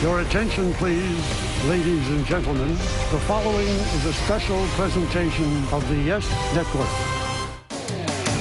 Your attention, please, ladies and gentlemen. The following is a special presentation of the Yes Network.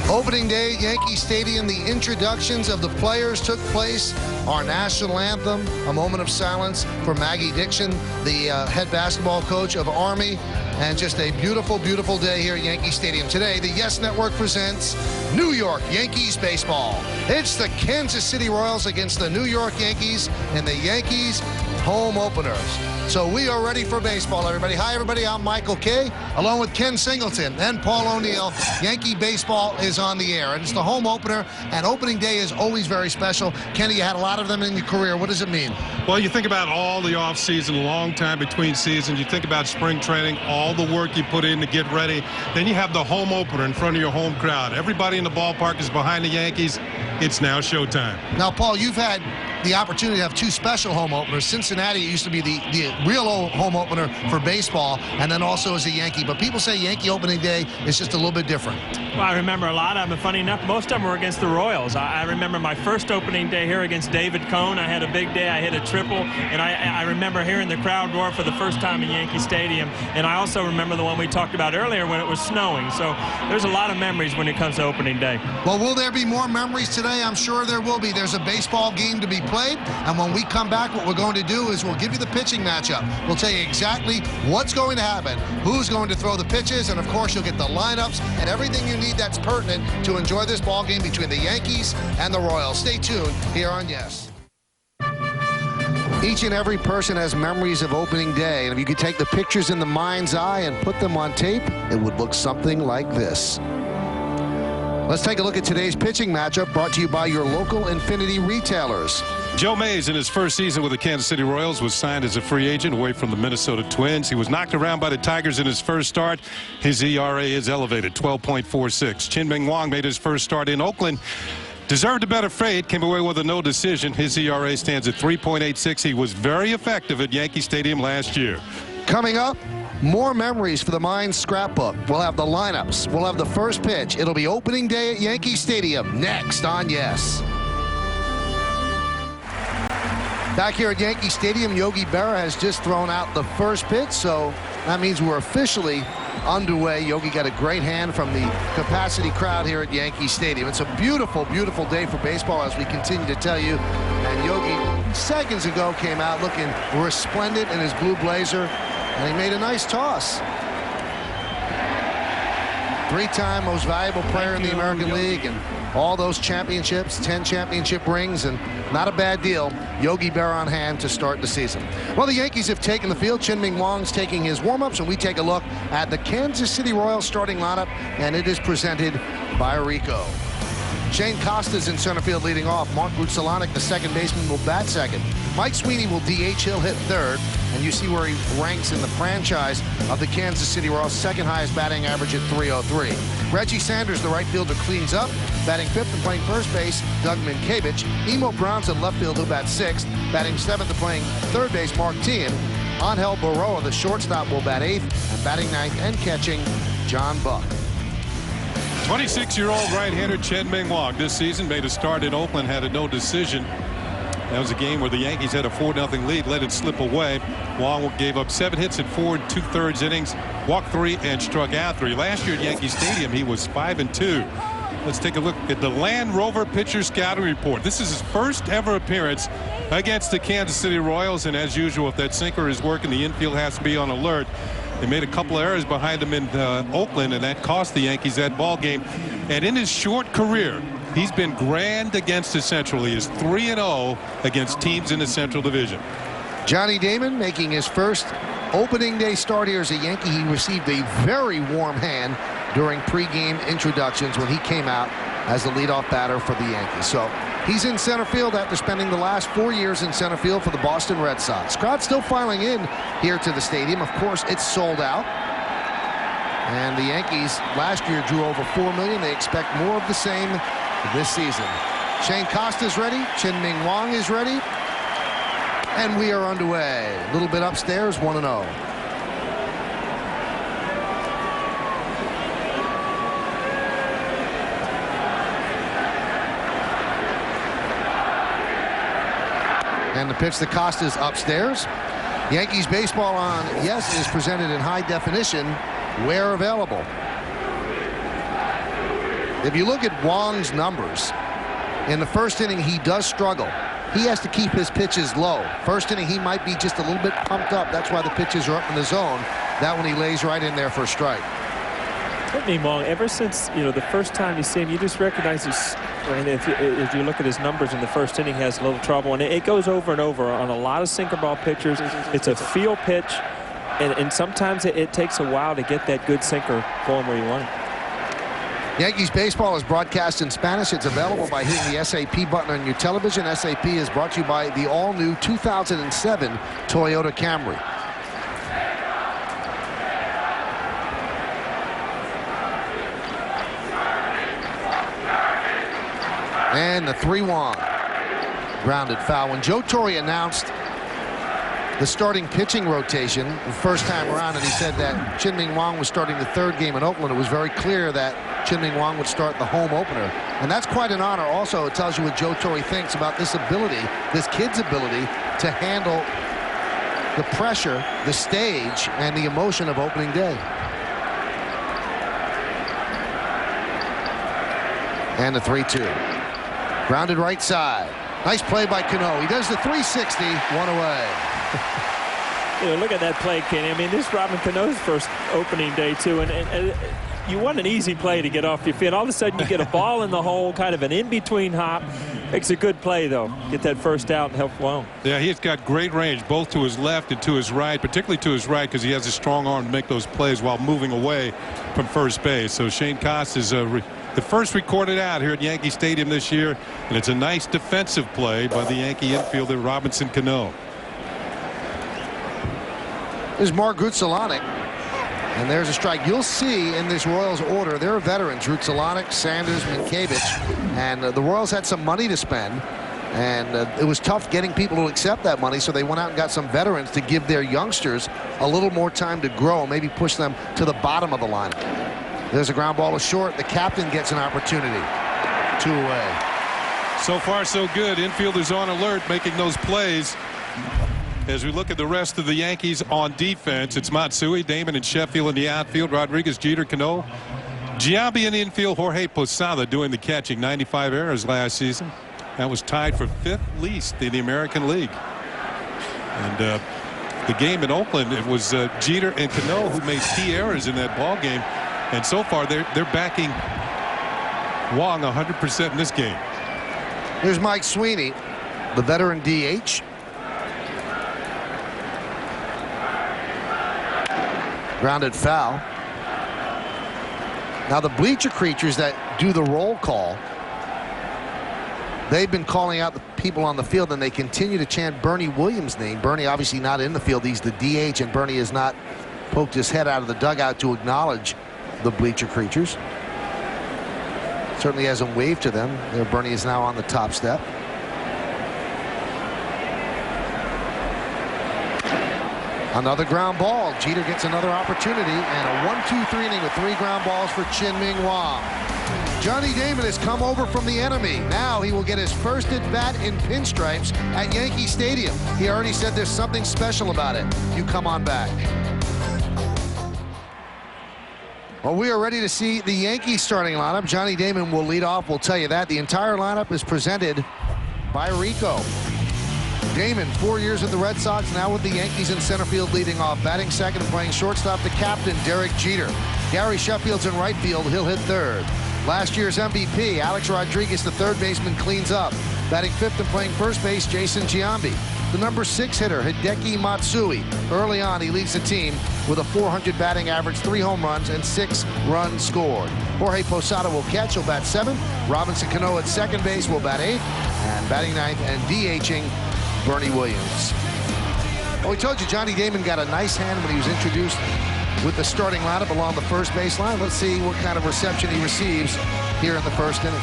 Opening day at Yankee Stadium, the introductions of the players took place. Our national anthem, a moment of silence for Maggie Dixon, the head basketball coach of Army. And just a beautiful, beautiful day here at Yankee Stadium. Today, the Yes Network presents New York Yankees baseball. It's the Kansas City Royals against the New York Yankees in the Yankees home openers. So we are ready for baseball, everybody. Hi, everybody. I'm Michael Kay, along with Ken Singleton and Paul O'Neill. Yankee baseball is on the air, and it's the home opener, and opening day is always very special. Kenny, you had a lot of them in your career. What does it mean? Well, you think about all the offseason, long time between seasons. You think about spring training, all the work you put in to get ready. Then you have the home opener in front of your home crowd. Everybody in the ballpark is behind the Yankees. It's now showtime. Now, Paul, you've had the opportunity to have two special home openers. Cincinnati used to be the real old home opener for baseball, and then also as a Yankee. But people say Yankee opening day is just a little bit different. Well, I remember a lot of them. Funny enough, most of them were against the Royals. I remember my first opening day here against David Cone. I had a big day. I hit a triple, and I remember hearing the crowd roar for the first time in Yankee Stadium. And I also remember the one we talked about earlier when it was snowing. So there's a lot of memories when it comes to opening day. Well, will there be more memories today? I'm sure there will be. There's a baseball game to be played, and when we come back, what we're going to do is we'll give you the pitching matchup. We'll tell you exactly what's going to happen, who's going to throw the pitches, and of course you'll get the lineups and everything you need that's pertinent to enjoy this ball game between the Yankees and the Royals. Stay tuned here on Yes. Each and every person has memories of opening day, and if you could take the pictures in the mind's eye and put them on tape, it would look something like this. Let's take a look at today's pitching matchup, brought to you by your local Infiniti retailers. Joe Mays, in his first season with the Kansas City Royals, was signed as a free agent away from the Minnesota Twins. He was knocked around by the Tigers in his first start. His ERA is elevated, 12.46. Chien-Ming Wang made his first start in Oakland. Deserved a better fate, came away with a no decision. His ERA stands at 3.86. He was very effective at Yankee Stadium last year. Coming up, more memories for the Mind's scrapbook. We'll have the lineups. We'll have the first pitch. It'll be opening day at Yankee Stadium next on Yes. Back here at Yankee Stadium, Yogi Berra has just thrown out the first pitch, so that means we're officially underway. Yogi got a great hand from the capacity crowd here at Yankee Stadium. It's a beautiful, beautiful day for baseball, as we continue to tell you. And Yogi, seconds ago, came out looking resplendent in his blue blazer, and he made a nice toss. Three-time most valuable player in the American League, and all those championships, 10 championship rings, and not a bad deal. Yogi Berra on hand to start the season. Well, the Yankees have taken the field. Chien-Ming Wang's taking his warm-ups, and we take a look at the Kansas City Royals starting lineup, and it is presented by Rico. Shane Costa's in center field leading off. Mark Rutsalanek, the second baseman, will bat second. Mike Sweeney will DH. He'll hit third. And you see where he ranks in the franchise of the Kansas City Royals, second highest batting average at 303. Reggie Sanders, the right fielder, cleans up. Batting fifth and playing first base, Doug Minkiewicz. Emo Brown's in left field, who bats sixth. Batting seventh and playing third base, Mark Teahan. Angel Baroa, the shortstop, will bat eighth. And batting ninth and catching, John Buck. 26-year-old right-hander Chien-Ming Wang this season made a start in Oakland, had a no decision. That was a game where the Yankees had a 4-0 lead, let it slip away. Wang gave up 7 hits in 4 2/3 innings, walked 3 and struck out 3. Last year at Yankee Stadium, he was 5-2. Let's take a look at the Land Rover pitcher scouting report. This is his first ever appearance against the Kansas City Royals, and as usual, if that sinker is working, the infield has to be on alert. They made a couple of errors behind him in Oakland, and that cost the Yankees that ball game. And in his short career, he's been grand against the Central. He is 3-0 against teams in the Central Division. Johnny Damon making his first opening day start here as a Yankee. He received a very warm hand during pregame introductions when he came out as the leadoff batter for the Yankees. So he's in center field after spending the last 4 years in center field for the Boston Red Sox. Crowd still filing in here to the stadium. Of course, it's sold out. And the Yankees last year drew over 4 million. They expect more of the same this season. Shane Costa's ready. Chien-Ming Wang is ready. And we are underway. A little bit upstairs, 1-0. And the pitch to Costa's upstairs. Yankees baseball on Yes is presented in high definition where available. If you look at Wong's numbers, in the first inning he does struggle. He has to keep his pitches low. First inning he might be just a little bit pumped up. That's why the pitches are up in the zone. That one he lays right in there for a strike. Whitney Wong, ever since the first time you see him, you just recognize he's, and if you look at his numbers in the first inning, he has a little trouble, and it goes over and over on a lot of sinker ball pitchers. It's a feel pitch, and sometimes it takes a while to get that good sinker going where you want it. Yankees baseball is broadcast in Spanish. It's available by hitting the SAP button on your television. SAP is brought to you by the all-new 2007 Toyota Camry. And the 3-1 grounded foul. When Joe Torre announced the starting pitching rotation the first time around, and he said that Chien-Ming Wang was starting the third game in Oakland, it was very clear that Chien-Ming Wang would start the home opener. And that's quite an honor. Also, it tells you what Joe Torre thinks about this ability, this kid's ability to handle the pressure, the stage, and the emotion of opening day. And the 3-2. Grounded right side. Nice play by Cano. He does the 360, one away. Look at that play, Kenny. I mean, this is Robin Cano's first opening day, too. And you want an easy play to get off your feet. All of a sudden, you get a ball in the hole, kind of an in-between hop. Makes a good play, though. Get that first out and help Wong. Yeah, he's got great range, both to his left and to his right, particularly to his right, because he has a strong arm to make those plays while moving away from first base. So Shane Costa is the first recorded out here at Yankee Stadium this year, and it's a nice defensive play by the Yankee infielder Robinson Cano. There's Mark Rutzelanek, and there's a strike. You'll see in this Royals order, there are veterans: Rutzelanek, Sanders, Minkiewicz, and the Royals had some money to spend, and it was tough getting people to accept that money, so they went out and got some veterans to give their youngsters a little more time to grow, maybe push them to the bottom of the lineup. There's a ground ball to short. The captain gets an opportunity. 2 away. So far, so good. Infielders on alert, making those plays. As we look at the rest of the Yankees on defense, it's Matsui, Damon, and Sheffield in the outfield. Rodriguez, Jeter, Cano, Giambi in the infield. Jorge Posada doing the catching. 95 errors last season. That was tied for 5th least in the American League. And the game in Oakland, it was Jeter and Cano who made key errors in that ball game. And so far, they're backing Wong 100% in this game. Here's Mike Sweeney, the veteran DH. Grounded foul. Now the bleacher creatures that do the roll call, they've been calling out the people on the field, and they continue to chant Bernie Williams' name. Bernie obviously not in the field. He's the DH, and Bernie has not poked his head out of the dugout to acknowledge the bleacher creatures. Certainly hasn't waved to them. There, Bernie is now on the top step. Another ground ball. Jeter gets another opportunity, and a 1-2-3 inning with 3 ground balls for Chien-Ming Wang. Johnny Damon has come over from the enemy. Now he will get his first at bat in pinstripes at Yankee Stadium. He already said there's something special about it. You come on back. Well, we are ready to see the Yankees starting lineup. Johnny Damon will lead off. We'll tell you that. The entire lineup is presented by Rico. Damon, 4 years with the Red Sox, now with the Yankees in center field leading off. Batting second and playing shortstop, the captain, Derek Jeter. Gary Sheffield's in right field. He'll hit third. Last year's MVP, Alex Rodriguez, the third baseman, cleans up. Batting fifth and playing first base, Jason Giambi. The number 6 hitter, Hideki Matsui. Early on, he leads the team with a .400 batting average, 3 home runs, and 6 runs scored. Jorge Posada will catch. He'll bat 7th. Robinson Cano at second base will bat 8th. And batting 9th and DHing Bernie Williams. Well, we told you Johnny Damon got a nice hand when he was introduced with the starting lineup along the first baseline. Let's see what kind of reception he receives here in the first inning.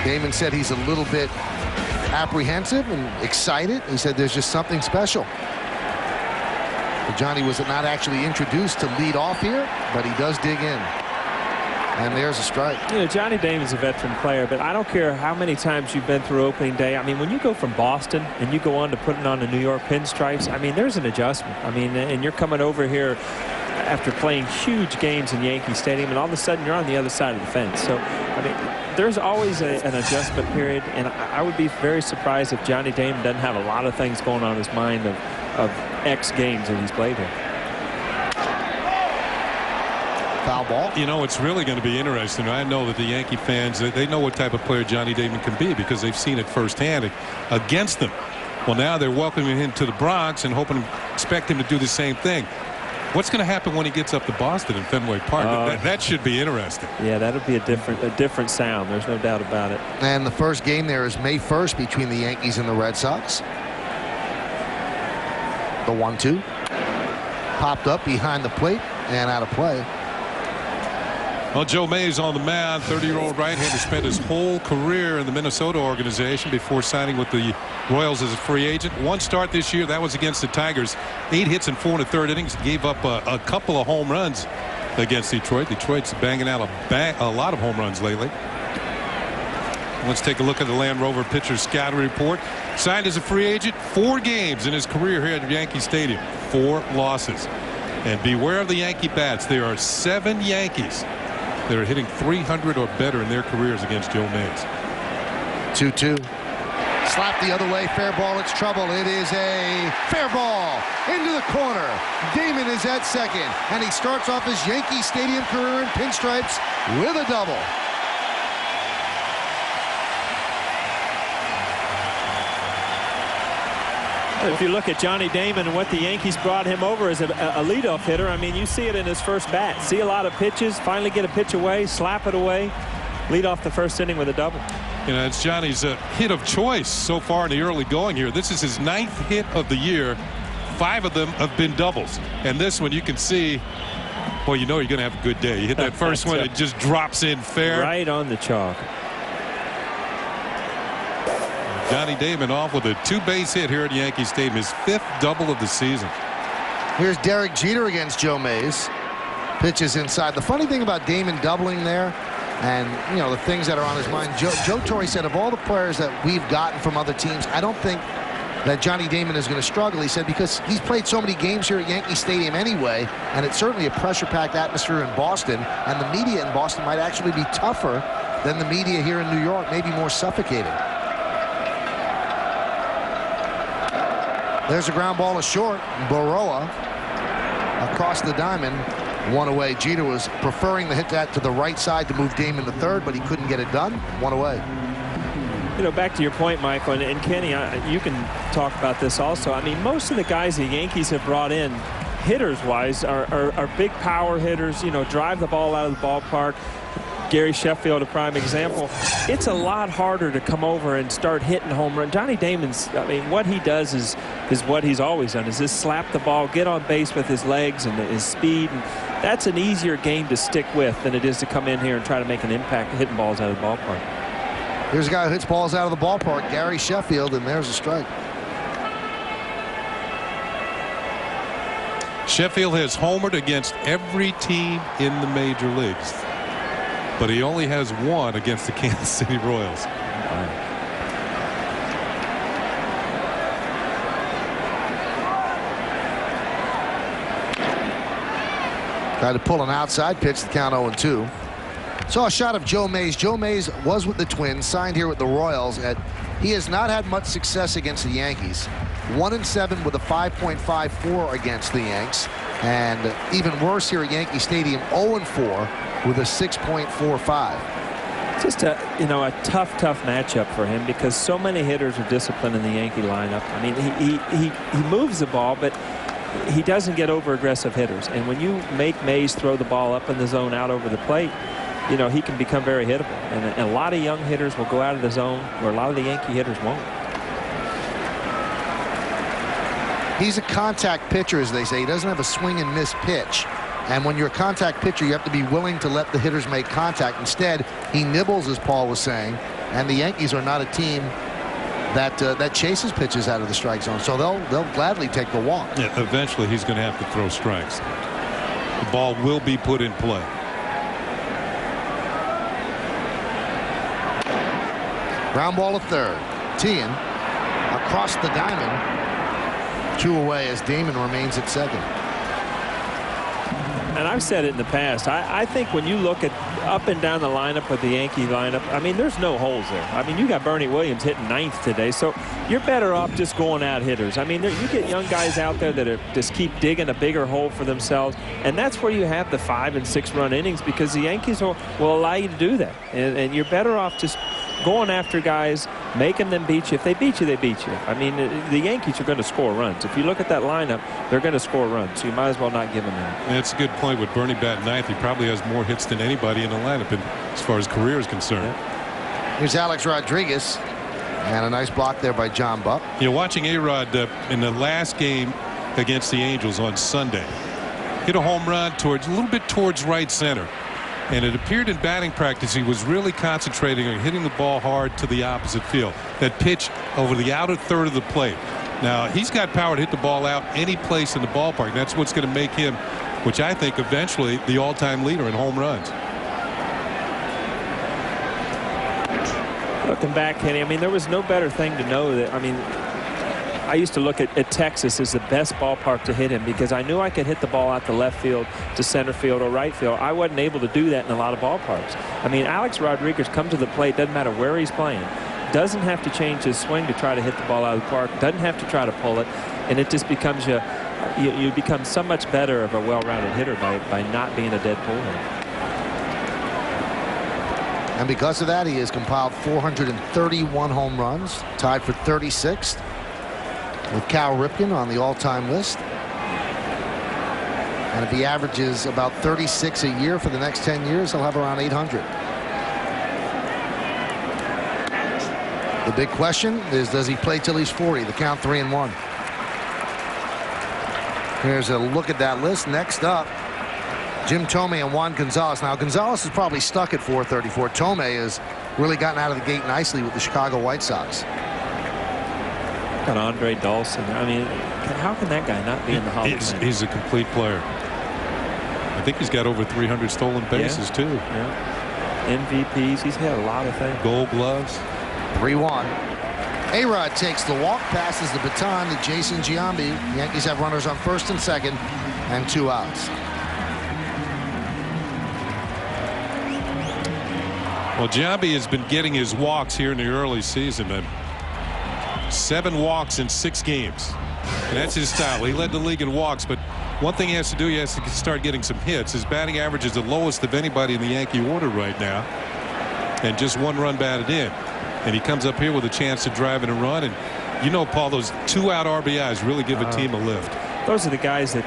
Damon said he's a little bit apprehensive and excited. He said there's just something special. But Johnny was not actually introduced to lead off here, but he does dig in. And there's a strike. You know, Johnny Damon's a veteran player, but I don't care how many times you've been through opening day. I mean, when you go from Boston and you go on to putting on the New York pinstripes, I mean, there's an adjustment. I mean, and you're coming over here after playing huge games in Yankee Stadium, and all of a sudden you're on the other side of the fence. So, I mean, there's always an adjustment period, and I would be very surprised if Johnny Damon doesn't have a lot of things going on in his mind of X games that he's played here. Foul ball. You know, it's really going to be interesting. I know that the Yankee fans, they know what type of player Johnny Damon can be because they've seen it firsthand against them. Well, now they're welcoming him to the Bronx and expect him to do the same thing. What's going to happen when he gets up to Boston in Fenway Park? That should be interesting. Yeah, that'll be a different sound. There's no doubt about it. And the first game there is May 1st between the Yankees and the Red Sox. The 1-2 popped up behind the plate and out of play. Well, Joe Mays on the mound, 30-year-old right-hander, spent his whole career in the Minnesota organization before signing with the Royals as a free agent. One start this year, that was against the Tigers. 8 hits in 4 1/3 innings. Gave up a couple of home runs against Detroit. Detroit's banging out a lot of home runs lately. Let's take a look at the Land Rover pitcher scouting report. Signed as a free agent, 4 games in his career here at Yankee Stadium. 4 losses. And beware of the Yankee bats. There are 7 Yankees that are hitting .300 or better in their careers against Joe Mays. 2-2. Slap the other way. Fair ball. It's trouble. It is a fair ball into the corner. Damon is at second, and he starts off his Yankee Stadium career in pinstripes with a double. If you look at Johnny Damon and what the Yankees brought him over as a leadoff hitter, I mean, you see it in his first bat. See a lot of pitches, finally get a pitch away, slap it away, lead off the first inning with a double. You know, it's Johnny's hit of choice so far in the early going here. This is his 9th hit of the year. 5 of them have been doubles. And this one you can see, well, you know you're going to have a good day. You hit that first one, it just drops in fair. Right on the chalk. Johnny Damon off with a 2-base hit here at Yankee Stadium, his 5th double of the season. Here's Derek Jeter against Joe Mays. Pitches inside. The funny thing about Damon doubling there, and you know the things that are on his mind, Joe Torre said of all the players that we've gotten from other teams, I don't think that Johnny Damon is going to struggle. He said because he's played so many games here at Yankee Stadium anyway, and it's certainly a pressure-packed atmosphere in Boston, and the media in Boston might actually be tougher than the media here in New York, maybe more suffocating. There's a ground ball to short. Baroa across the diamond. 1 away. Jeter was preferring to hit that to the right side to move Damon to third, but he couldn't get it done. 1 away. You know, back to your point, Michael, and Kenny, you can talk about this also. I mean, most of the guys the Yankees have brought in, hitters-wise, are big power hitters, you know, drive the ball out of the ballpark. Gary Sheffield, a prime example. It's a lot harder to come over and start hitting home run. Johnny Damon's, I mean, what he does is what he's always done, is just slap the ball, get on base with his legs and his speed. And that's an easier game to stick with than it is to come in here and try to make an impact hitting balls out of the ballpark. Here's a guy who hits balls out of the ballpark, Gary Sheffield, and there's a strike. Sheffield has homered against every team in the major leagues, but he only has 1 against the Kansas City Royals. Tried to pull an outside pitch, the count 0-2. Saw a shot of Joe Mays. Joe Mays was with the Twins, signed here with the Royals. He has not had much success against the Yankees. 1-7 with a 5.54 against the Yanks. And even worse here at Yankee Stadium, 0-4 with a 6.45. Just a tough matchup for him because so many hitters are disciplined in the Yankee lineup. I mean, he moves the ball, but he doesn't get over aggressive hitters. And when you make Mays throw the ball up in the zone out over the plate, you know, he can become very hittable. And a lot of young hitters will go out of the zone where a lot of the Yankee hitters won't. He's a contact pitcher, as they say. He doesn't have a swing and miss pitch. And when you're a contact pitcher, you have to be willing to let the hitters make contact. Instead, he nibbles, as Paul was saying. And the Yankees are not a team that chases pitches out of the strike zone. So they'll gladly take the walk. Yeah, eventually he's going to have to throw strikes. The ball will be put in play. Ground ball to third. Teehan across the diamond. 2 away as Damon remains at second. And I've said it in the past. I think when you look at up and down the lineup of the Yankee lineup, I mean, there's no holes there. I mean, you got Bernie Williams hitting 9th today, so you're better off just going out hitters. I mean, you get young guys out there that just keep digging a bigger hole for themselves, and that's where you have the 5- and 6-run innings, because the Yankees will allow you to do that. And you're better off just going after guys, making them beat you. If they beat you, they beat you. I mean, the Yankees are going to score runs. If you look at that lineup, they're going to score runs, so you might as well not give them any. That's a good point. With Bernie batting 9th, he probably has more hits than anybody in the lineup as far as career is concerned. Yeah. Here's Alex Rodriguez, and a nice block there by John Buck. You know, watching A-Rod in the last game against the Angels on Sunday, hit a home run a little bit towards right center. And it appeared in batting practice he was really concentrating on hitting the ball hard to the opposite field. That pitch over the outer third of the plate. Now, he's got power to hit the ball out any place in the ballpark. That's what's going to make him, which I think eventually, the all-time leader in home runs. Looking back, Kenny, I mean, there was no better thing to know that, I mean, I used to look at Texas as the best ballpark to hit him, because I knew I could hit the ball out to left field, to center field, or right field. I wasn't able to do that in a lot of ballparks. I mean, Alex Rodriguez comes to the plate, doesn't matter where he's playing, doesn't have to change his swing to try to hit the ball out of the park, doesn't have to try to pull it, and it just becomes you become so much better of a well-rounded hitter by not being a dead pull hitter. And because of that, he has compiled 431 home runs, tied for 36th. With Cal Ripken on the all-time list. And if he averages about 36 a year for the next 10 years, he'll have around 800. The big question is, does he play till he's 40? The count 3-1. Here's a look at that list. Next up, Jim Thome and Juan Gonzalez. Now, Gonzalez is probably stuck at 434. Thome has really gotten out of the gate nicely with the Chicago White Sox. Got Andre Dawson. I mean, how can that guy not be in the Hall of Fame? He's a complete player. I think he's got over 300 stolen bases, too. Yeah. MVPs. He's had a lot of things. Gold gloves. 3-1. A-Rod takes the walk, passes the baton to Jason Giambi. The Yankees have runners on first and second, and 2 outs. Well, Giambi has been getting his walks here in the early season. 7 walks in 6 games. And that's his style. He led the league in walks, but one thing he has to do, he has to start getting some hits. His batting average is the lowest of anybody in the Yankee order right now, and just 1 run batted in. And he comes up here with a chance to drive in a run. And you know, Paul, those 2-out RBIs really give a team a lift. Those are the guys that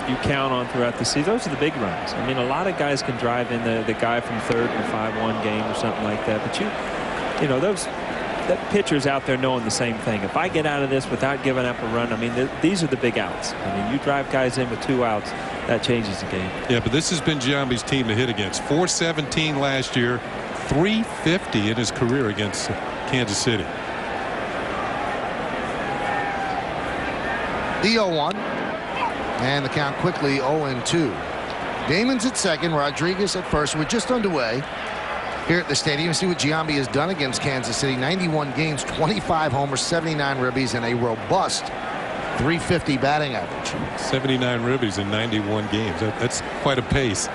you count on throughout the season. Those are the big runs. I mean, a lot of guys can drive in the guy from third in a 5-1 game or something like that. But you know, that pitcher's out there knowing the same thing. If I get out of this without giving up a run, I mean, these are the big outs. I mean, you drive guys in with 2 outs, that changes the game. Yeah, but this has been Giambi's team to hit against. 417 last year, 350 in his career against Kansas City. The 0-1. And the count quickly 0-2. Damon's at second, Rodriguez at first. We're just underway here at the stadium. See what Giambi has done against Kansas City. 91 games, 25 homers, 79 ribbies, and a robust 350 batting average. 79 ribbies in 91 games. That's quite a pace.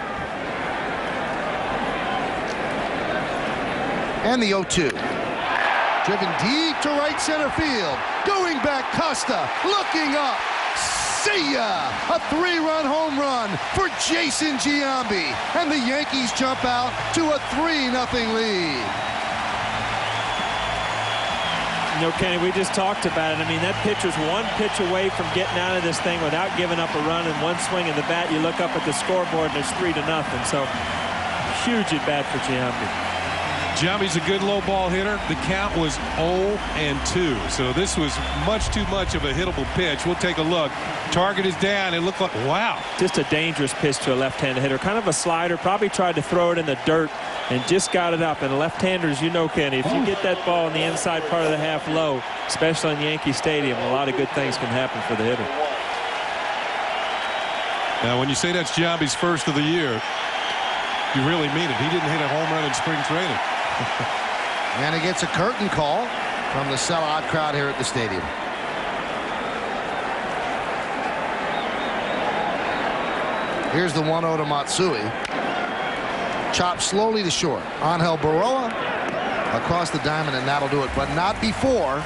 And the 0-2. Driven deep to right center field. Going back, Costa looking up. See ya! A 3-run home run for Jason Giambi. And the Yankees jump out to a 3-0 lead. You know, Kenny, we just talked about it. I mean, that pitcher's 1 pitch away from getting out of this thing without giving up a run, and 1 swing of the bat. You look up at the scoreboard and there's 3-0. So huge at bat for Giambi. Giambi's a good low ball hitter. The count was 0-2. So this was much too much of a hittable pitch. We'll take a look. Target is down. It looked like, wow. Just a dangerous pitch to a left-handed hitter. Kind of a slider. Probably tried to throw it in the dirt and just got it up. And left-handers, you know, Kenny, if you get that ball in the inside part of the half low, especially in Yankee Stadium, a lot of good things can happen for the hitter. Now, when you say that's Giambi's first of the year, you really mean it. He didn't hit a home run in spring training. And he gets a curtain call from the sellout crowd here at the stadium. Here's the 1-0 to Matsui. Chopped slowly to short. Angel Baroa across the diamond, and that'll do it. But not before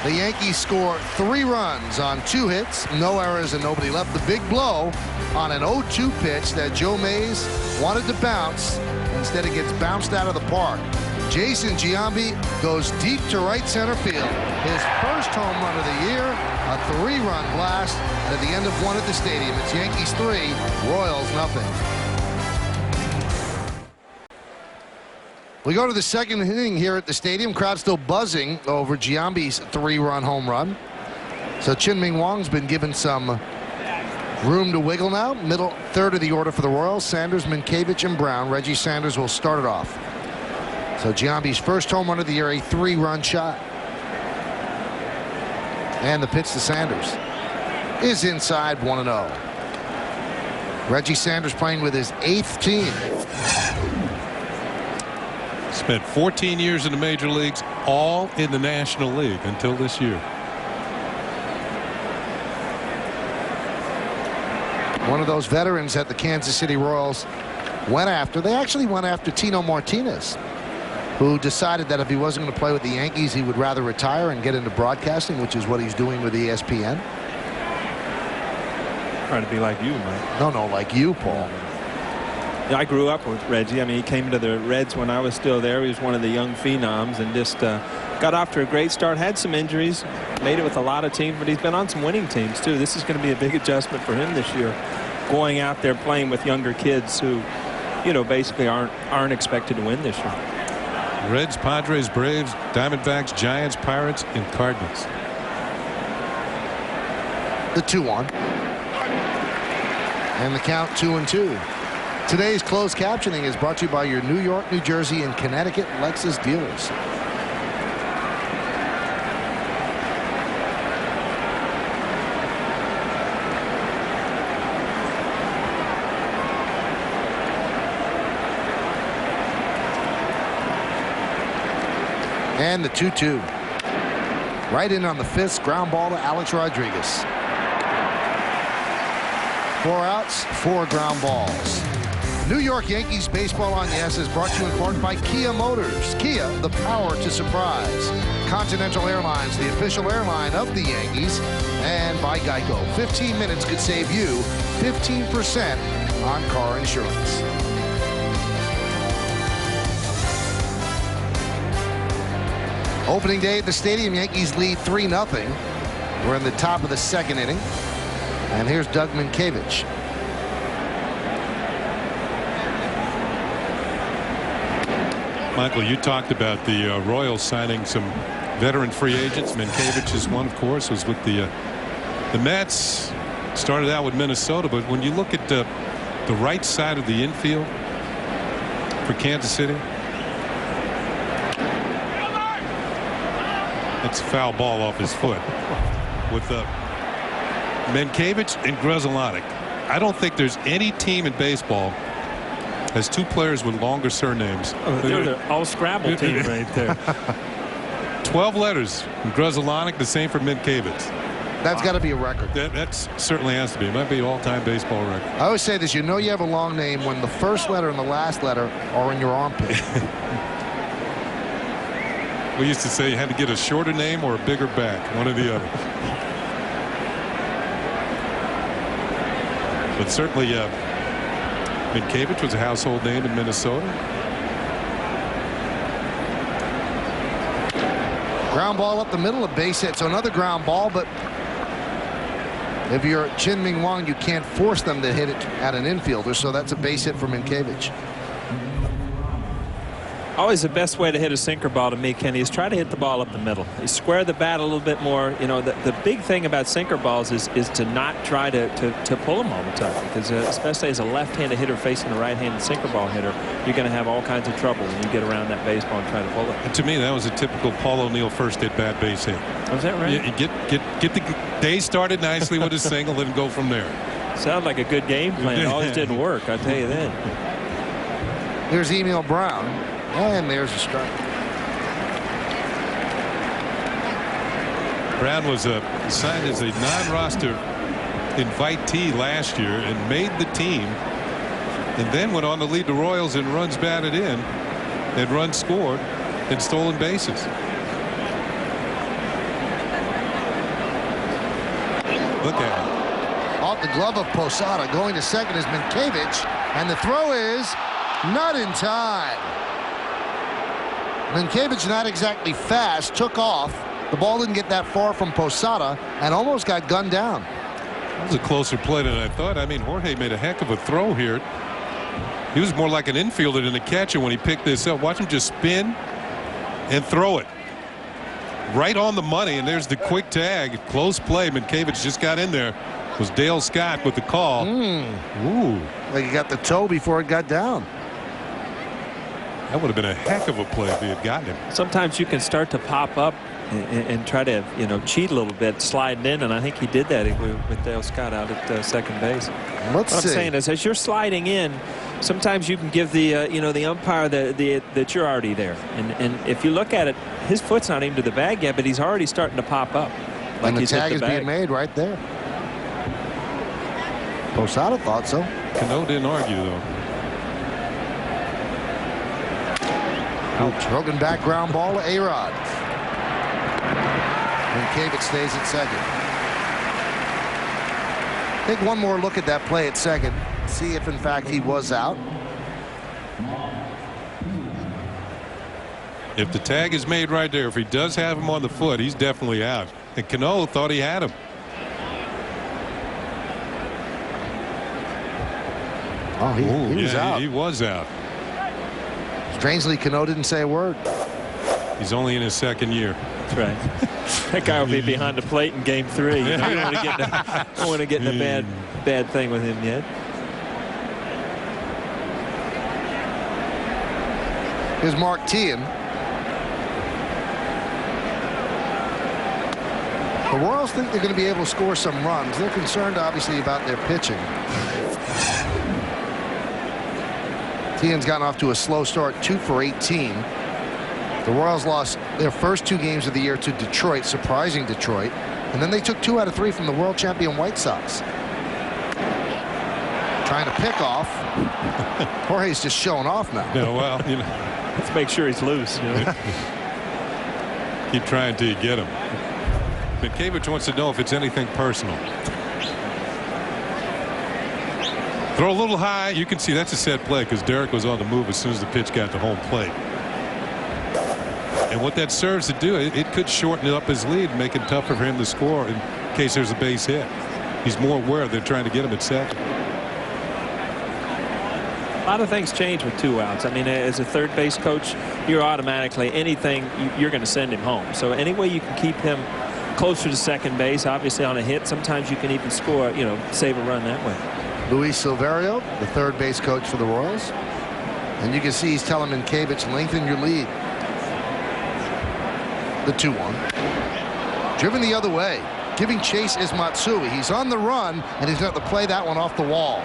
the Yankees score 3 runs on 2 hits, no errors, and nobody left. The big blow on an 0-2 pitch that Joe Mays wanted to bounce. Instead, it gets bounced out of the park. Jason Giambi goes deep to right center field. His first home run of the year, a 3-run blast. And at the end of 1 at the stadium, it's Yankees 3, Royals nothing. We go to the second inning here at the stadium. Crowd still buzzing over Giambi's 3-run home run. So Chien-Ming Wang's been given some room to wiggle now. Middle third of the order for the Royals. Sanders, Minkevich, and Brown. Reggie Sanders will start it off. So Giambi's first home run of the year, a 3-run shot. And the pitch to Sanders is inside, 1-0. Reggie Sanders playing with his 8th team. Spent 14 years in the major leagues, all in the National League until this year. One of those veterans that the Kansas City Royals went after. They actually went after Tino Martinez, who decided that if he wasn't going to play with the Yankees, he would rather retire and get into broadcasting, which is what he's doing with ESPN. Trying to be like you, Mike. No, like you, Paul. Yeah, I grew up with Reggie. I mean, he came to the Reds when I was still there. He was one of the young phenoms and just got off to a great start. Had some injuries, made it with a lot of teams, but he's been on some winning teams too. This is going to be a big adjustment for him this year, going out there playing with younger kids who, you know, basically aren't expected to win this year. Reds, Padres, Braves, Diamondbacks, Giants, Pirates, and Cardinals. The 2-1. And the count 2-2. Today's closed captioning is brought to you by your New York, New Jersey, and Connecticut Lexus dealers. And the 2-2. Right in on the 5th, ground ball to Alex Rodriguez. 4 outs, 4 ground balls. New York Yankees Baseball on Yes is brought to you in part by Kia Motors. Kia, the power to surprise. Continental Airlines, the official airline of the Yankees. And by Geico. 15 minutes could save you 15% on car insurance. Opening day at the stadium, Yankees lead 3-0. We're in the top of the 2nd inning. And here's Doug Minkevich. Michael, you talked about the Royals signing some veteran free agents. Minkevich is one, of course, was with the Mets. Started out with Minnesota, but when you look at the right side of the infield for Kansas City, it's a foul ball off his foot with Minkevich and Grzelcyk. I don't think there's any team in baseball has 2 players with longer surnames. Oh, they're the all Scrabble team right there. 12 letters from Grzelcyk, the same for Minkevich. That's got to be a record. That certainly has to be. It might be an all-time baseball record. I always say this, you know you have a long name when the first letter and the last letter are in your armpit. We used to say you had to get a shorter name or a bigger back, one or the other. But certainly Minkevich was a household name in Minnesota. Ground ball up the middle, a base hit. So another ground ball, but if you're Chien-Ming Wang, you can't force them to hit it at an infielder, so that's a base hit for Minkevich. Always the best way to hit a sinker ball to me, Kenny, is try to hit the ball up the middle. You square the bat a little bit more. You know, the big thing about sinker balls is to not try to pull them all the time, because especially as a left-handed hitter facing a right-handed sinker ball hitter, you're going to have all kinds of trouble when you get around that baseball and try to pull it. And to me, that was a typical Paul O'Neill first at bat base hit. Was that right? You get the day started nicely with a single and go from there. Sounded like a good game plan. It always didn't work, I'll tell you that. Here's Emil Brown. And there's a strike. Brown was signed as a non-roster invitee last year and made the team, and then went on to lead the Royals in runs batted in and runs scored and stolen bases. Look at it. Off the glove of Posada. Going to second is Minkiewicz, and the throw is not in time. Minkiewicz, not exactly fast, took off. The ball didn't get that far from Posada and almost got gunned down. That was a closer play than I thought. I mean, Jorge made a heck of a throw here. He was more like an infielder than a catcher when he picked this up. Watch him just spin and throw it right on the money, and there's the quick tag. Close play. Minkiewicz just got in there. It was Dale Scott with the call. Ooh. Like he got the toe before it got down. That would have been a heck of a play if he had gotten him. Sometimes you can start to pop up and try to, cheat a little bit, sliding in, and I think he did that with Dale Scott out at second base. Let's see. What I'm saying is, as you're sliding in, sometimes you can give the the umpire that you're already there, and if you look at it, his foot's not even to the bag yet, but he's already starting to pop up. Like And the he's hit tag the is bag. being made right there. Posada thought so. Cano didn't argue, though. Broken back ground ball to A-Rod. Minkiewicz stays at second. Take one more look at that play at second. See if in fact he was out. If the tag is made right there, if he does have him on the foot, he's definitely out. And Cano thought he had him. Oh, he was out. He was out. Strangely, Cano didn't say a word. He's only in his second year. That's right. That guy will be behind the plate in Game 3. You don't want to get in a bad thing with him yet. Here's Mark Teahan. The Royals think they're going to be able to score some runs. They're concerned, obviously, about their pitching. Teahan's gotten off to a slow start, 2 for 18. The Royals lost their first 2 games of the year to Detroit, surprising Detroit, and then they took 2 out of 3 from the world champion White Sox. Trying to pick off. Jorge's just showing off now. Yeah, well, Let's make sure he's loose. keep trying till you get him. Minkiewicz wants to know if it's anything personal. Throw a little high. You can see that's a set play because Derek was on the move as soon as the pitch got to home plate. And what that serves to do, it could shorten up his lead and make it tougher for him to score in case there's a base hit. He's more aware they're trying to get him at second. A lot of things change with 2 outs. I mean, as a third base coach, you're automatically anything you're going to send him home. So any way you can keep him closer to second base, obviously on a hit, sometimes you can even score, save a run that way. Luis Silverio, the third base coach for the Royals. And you can see he's telling Minkiewicz, lengthen your lead. The 2-1. Driven the other way. Giving chase is Matsui. He's on the run, and he's going to play that one off the wall.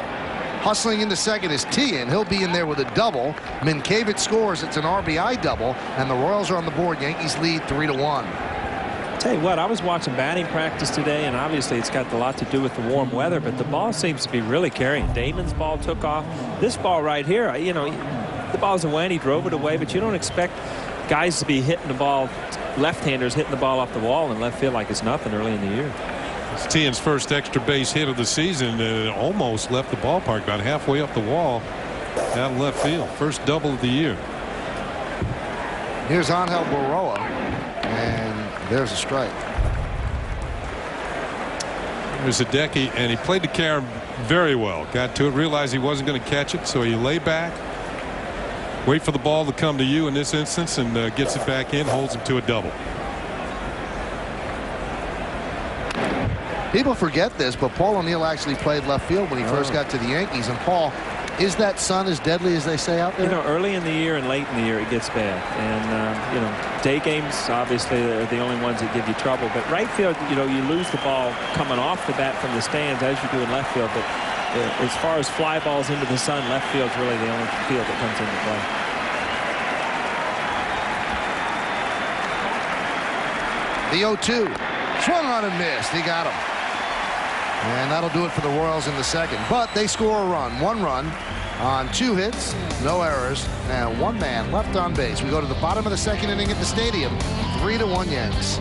Hustling into second is Teahan. He'll be in there with a double. Minkiewicz scores. It's an RBI double, and the Royals are on the board. Yankees lead 3-1. Tell you what, I was watching batting practice today, and obviously it's got a lot to do with the warm weather, but the ball seems to be really carrying. Damon's ball took off. This ball right here, the ball's away and he drove it away, but you don't expect guys to be hitting the ball, left-handers hitting the ball off the wall in left field like it's nothing early in the year. It's Teahan's first extra base hit of the season, and it almost left the ballpark about halfway up the wall down left field. First double of the year. Here's Angel Baroa, and there's a strike. There's Hideki, and he played the carom very well. Got to it, realized he wasn't going to catch it, so he lay back, wait for the ball to come to you in this instance, and gets it back in, holds him to a double. People forget this, but Paul O'Neill actually played left field when he first got to the Yankees. And Paul, is that sun as deadly as they say out there? Early in the year and late in the year it gets bad, and day games obviously are the only ones that give you trouble. But right field, you lose the ball coming off the bat from the stands as you do in left field. But as far as fly balls into the sun, left field's really the only field that comes into play. The 0-2. Swung on and missed. He got him. And that'll do it for the Royals in the second. But they score a run. 1 run on 2 hits, no errors, and 1 man left on base. We go to the bottom of the second inning at the stadium. 3-1 Yanks.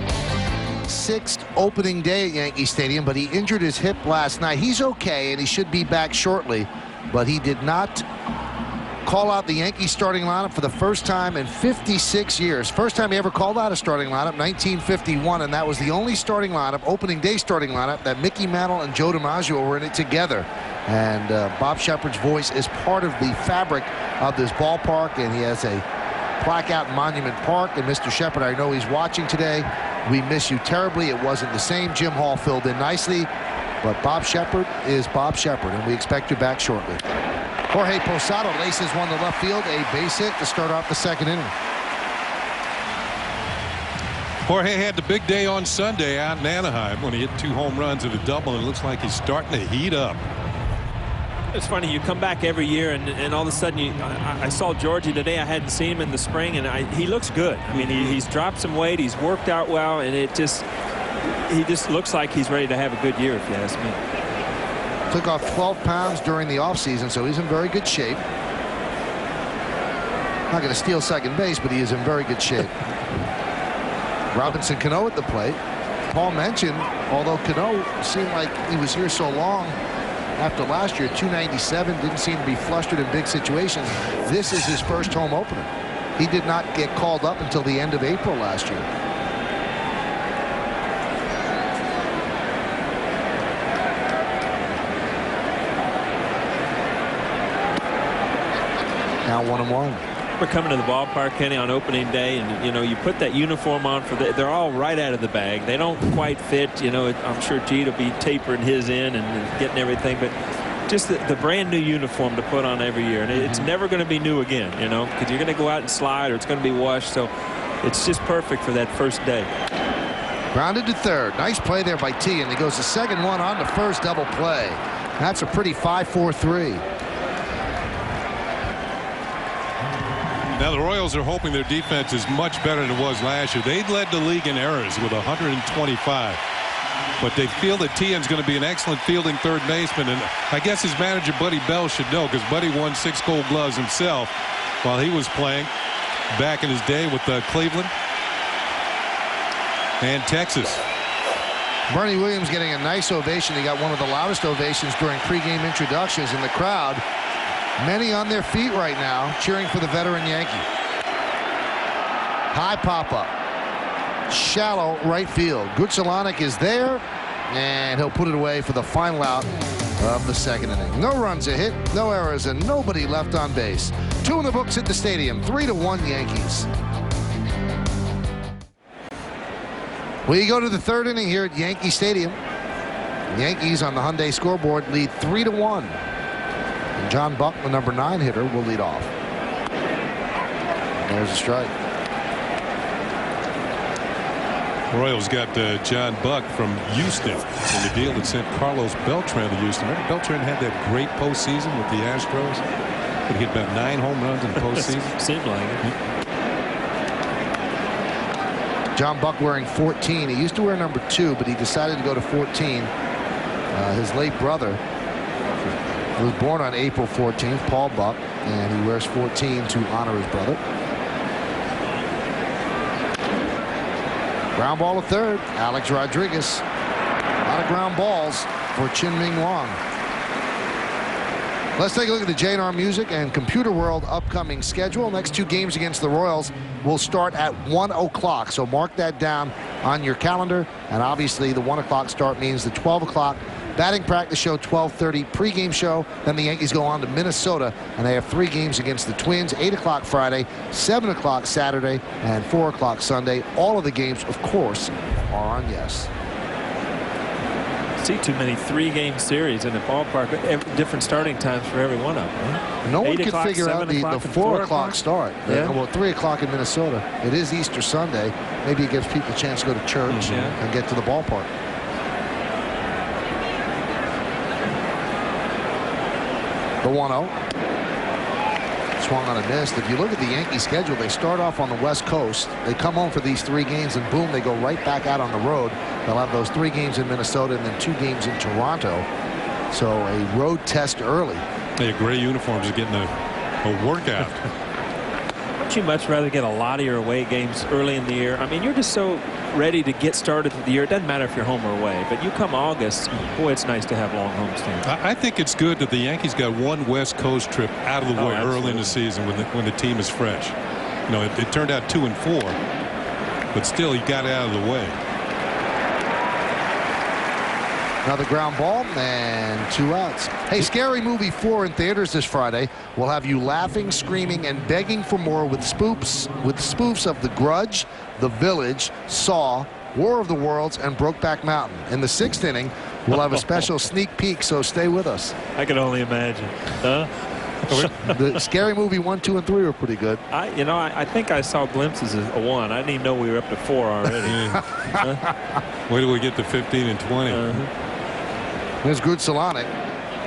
6th opening day at Yankee Stadium, but he injured his hip last night. He's okay, and he should be back shortly. But he did not call out the Yankees starting lineup for the first time in 56 years. First time he ever called out a starting lineup, 1951, and that was the only starting lineup, opening day starting lineup, that Mickey Mantle and Joe DiMaggio were in it together. And Bob Shepard's voice is part of the fabric of this ballpark, and he has a plaque out in Monument Park. And Mr. Shepard, I know he's watching today. We miss you terribly. It wasn't the same. Jim Hall filled in nicely, but Bob Shepard is Bob Shepard, and we expect you back shortly. Jorge Posada laces one to left field, a base hit to start off the second inning. Jorge had the big day on Sunday out in Anaheim when he hit 2 home runs and a double, and it looks like he's starting to heat up. It's funny, you come back every year and all of a sudden I saw Georgie today. I hadn't seen him in the spring, and he looks good. I mean, he's dropped some weight, he's worked out well, and he just looks like he's ready to have a good year, if you ask me. Took off 12 pounds during the offseason, so he's in very good shape. Not going to steal second base, but he is in very good shape. Robinson Cano at the plate. Paul mentioned, although Cano seemed like he was here so long after last year, 297, didn't seem to be flustered in big situations. This is his first home opener. He did not get called up until the end of April last year. Now 1-1. We're coming to the ballpark, Kenny, on opening day, and you put that uniform on they're all right out of the bag. They don't quite fit. I'm sure Gene will be tapering his in and getting everything, but just the brand new uniform to put on every year, and it's never going to be new again, because you're going to go out and slide or it's going to be washed. So it's just perfect for that first day. Grounded to third. Nice play there by T, and he goes the second one on the first double play. That's a pretty 5-4-3. Now the Royals are hoping their defense is much better than it was last year. They led the league in errors with 125. But they feel that Tien's going to be an excellent fielding third baseman. And I guess his manager, Buddy Bell, should know, because Buddy won 6 Gold Gloves himself while he was playing back in his day with Cleveland and Texas. Bernie Williams getting a nice ovation. He got one of the loudest ovations during pregame introductions in the crowd. Many on their feet right now cheering for the veteran Yankee. High pop-up. Shallow right field. Gutsalonic is there, and he'll put it away for the final out of the second inning. No runs a hit, no errors, and nobody left on base. 2 in the books at the stadium. 3-1 Yankees. We go to the third inning here at Yankee Stadium. The Yankees on the Hyundai scoreboard lead 3-1. And John Buck, the number 9 hitter, will lead off. And there's a strike. Royals got John Buck from Houston in the deal that sent Carlos Beltran to Houston. Remember Beltran had that great postseason with the Astros? He hit about 9 home runs in the postseason. Seemed like it. John Buck wearing 14. He used to wear number 2, but he decided to go to 14. His late brother was born on April 14th, Paul Buck, and he wears 14 to honor his brother. Ground ball to third. Alex Rodriguez. A lot of ground balls for Chien-Ming Wang. Let's take a look at the JNR Music and Computer World upcoming schedule. Next 2 games against the Royals will start at 1 o'clock. So mark that down on your calendar. And obviously the 1 o'clock start means the 12 o'clock batting practice show, 12:30 pregame show. Then the Yankees go on to Minnesota, and they have 3 games against the Twins, 8 o'clock Friday, 7 o'clock Saturday, and 4 o'clock Sunday. All of the games, of course, are on Yes. See too many 3-game series in the ballpark. Different starting times for every one of them. Huh? No one could figure out the 4 o'clock start. Yeah. Well, 3 o'clock in Minnesota. It is Easter Sunday. Maybe it gives people a chance to go to church and get to the ballpark. The 1-0. Swung on and missed. If you look at the Yankee schedule, they start off on the West Coast. They come home for these 3 games, and boom, they go right back out on the road. They'll have those 3 games in Minnesota and then 2 games in Toronto. So a road test early. Hey, gray uniforms are getting a workout. Wouldn't you much rather get a lot of your away games early in the year? I mean, you're just so ready to get started for the year. It doesn't matter if you're home or away. But you come August, boy, it's nice to have long homestands. I think it's good that the Yankees got one West Coast trip out of the way early in the season when the team is fresh. You know, it turned out 2-4, but still, you got it out of the way. Another ground ball and 2 outs. Hey, Scary Movie 4 in theaters this Friday. We'll have you laughing, screaming, and begging for more with spoofs of The Grudge, The Village, Saw, War of the Worlds, and Brokeback Mountain. In the 6th inning, we'll have a special sneak peek, so stay with us. I can only imagine. The Scary Movie 1, 2, and 3 were pretty good. I think I saw glimpses of 1. I didn't even know we were up to 4 already. Wait till we get to 15 and 20. There's Grzelcyk.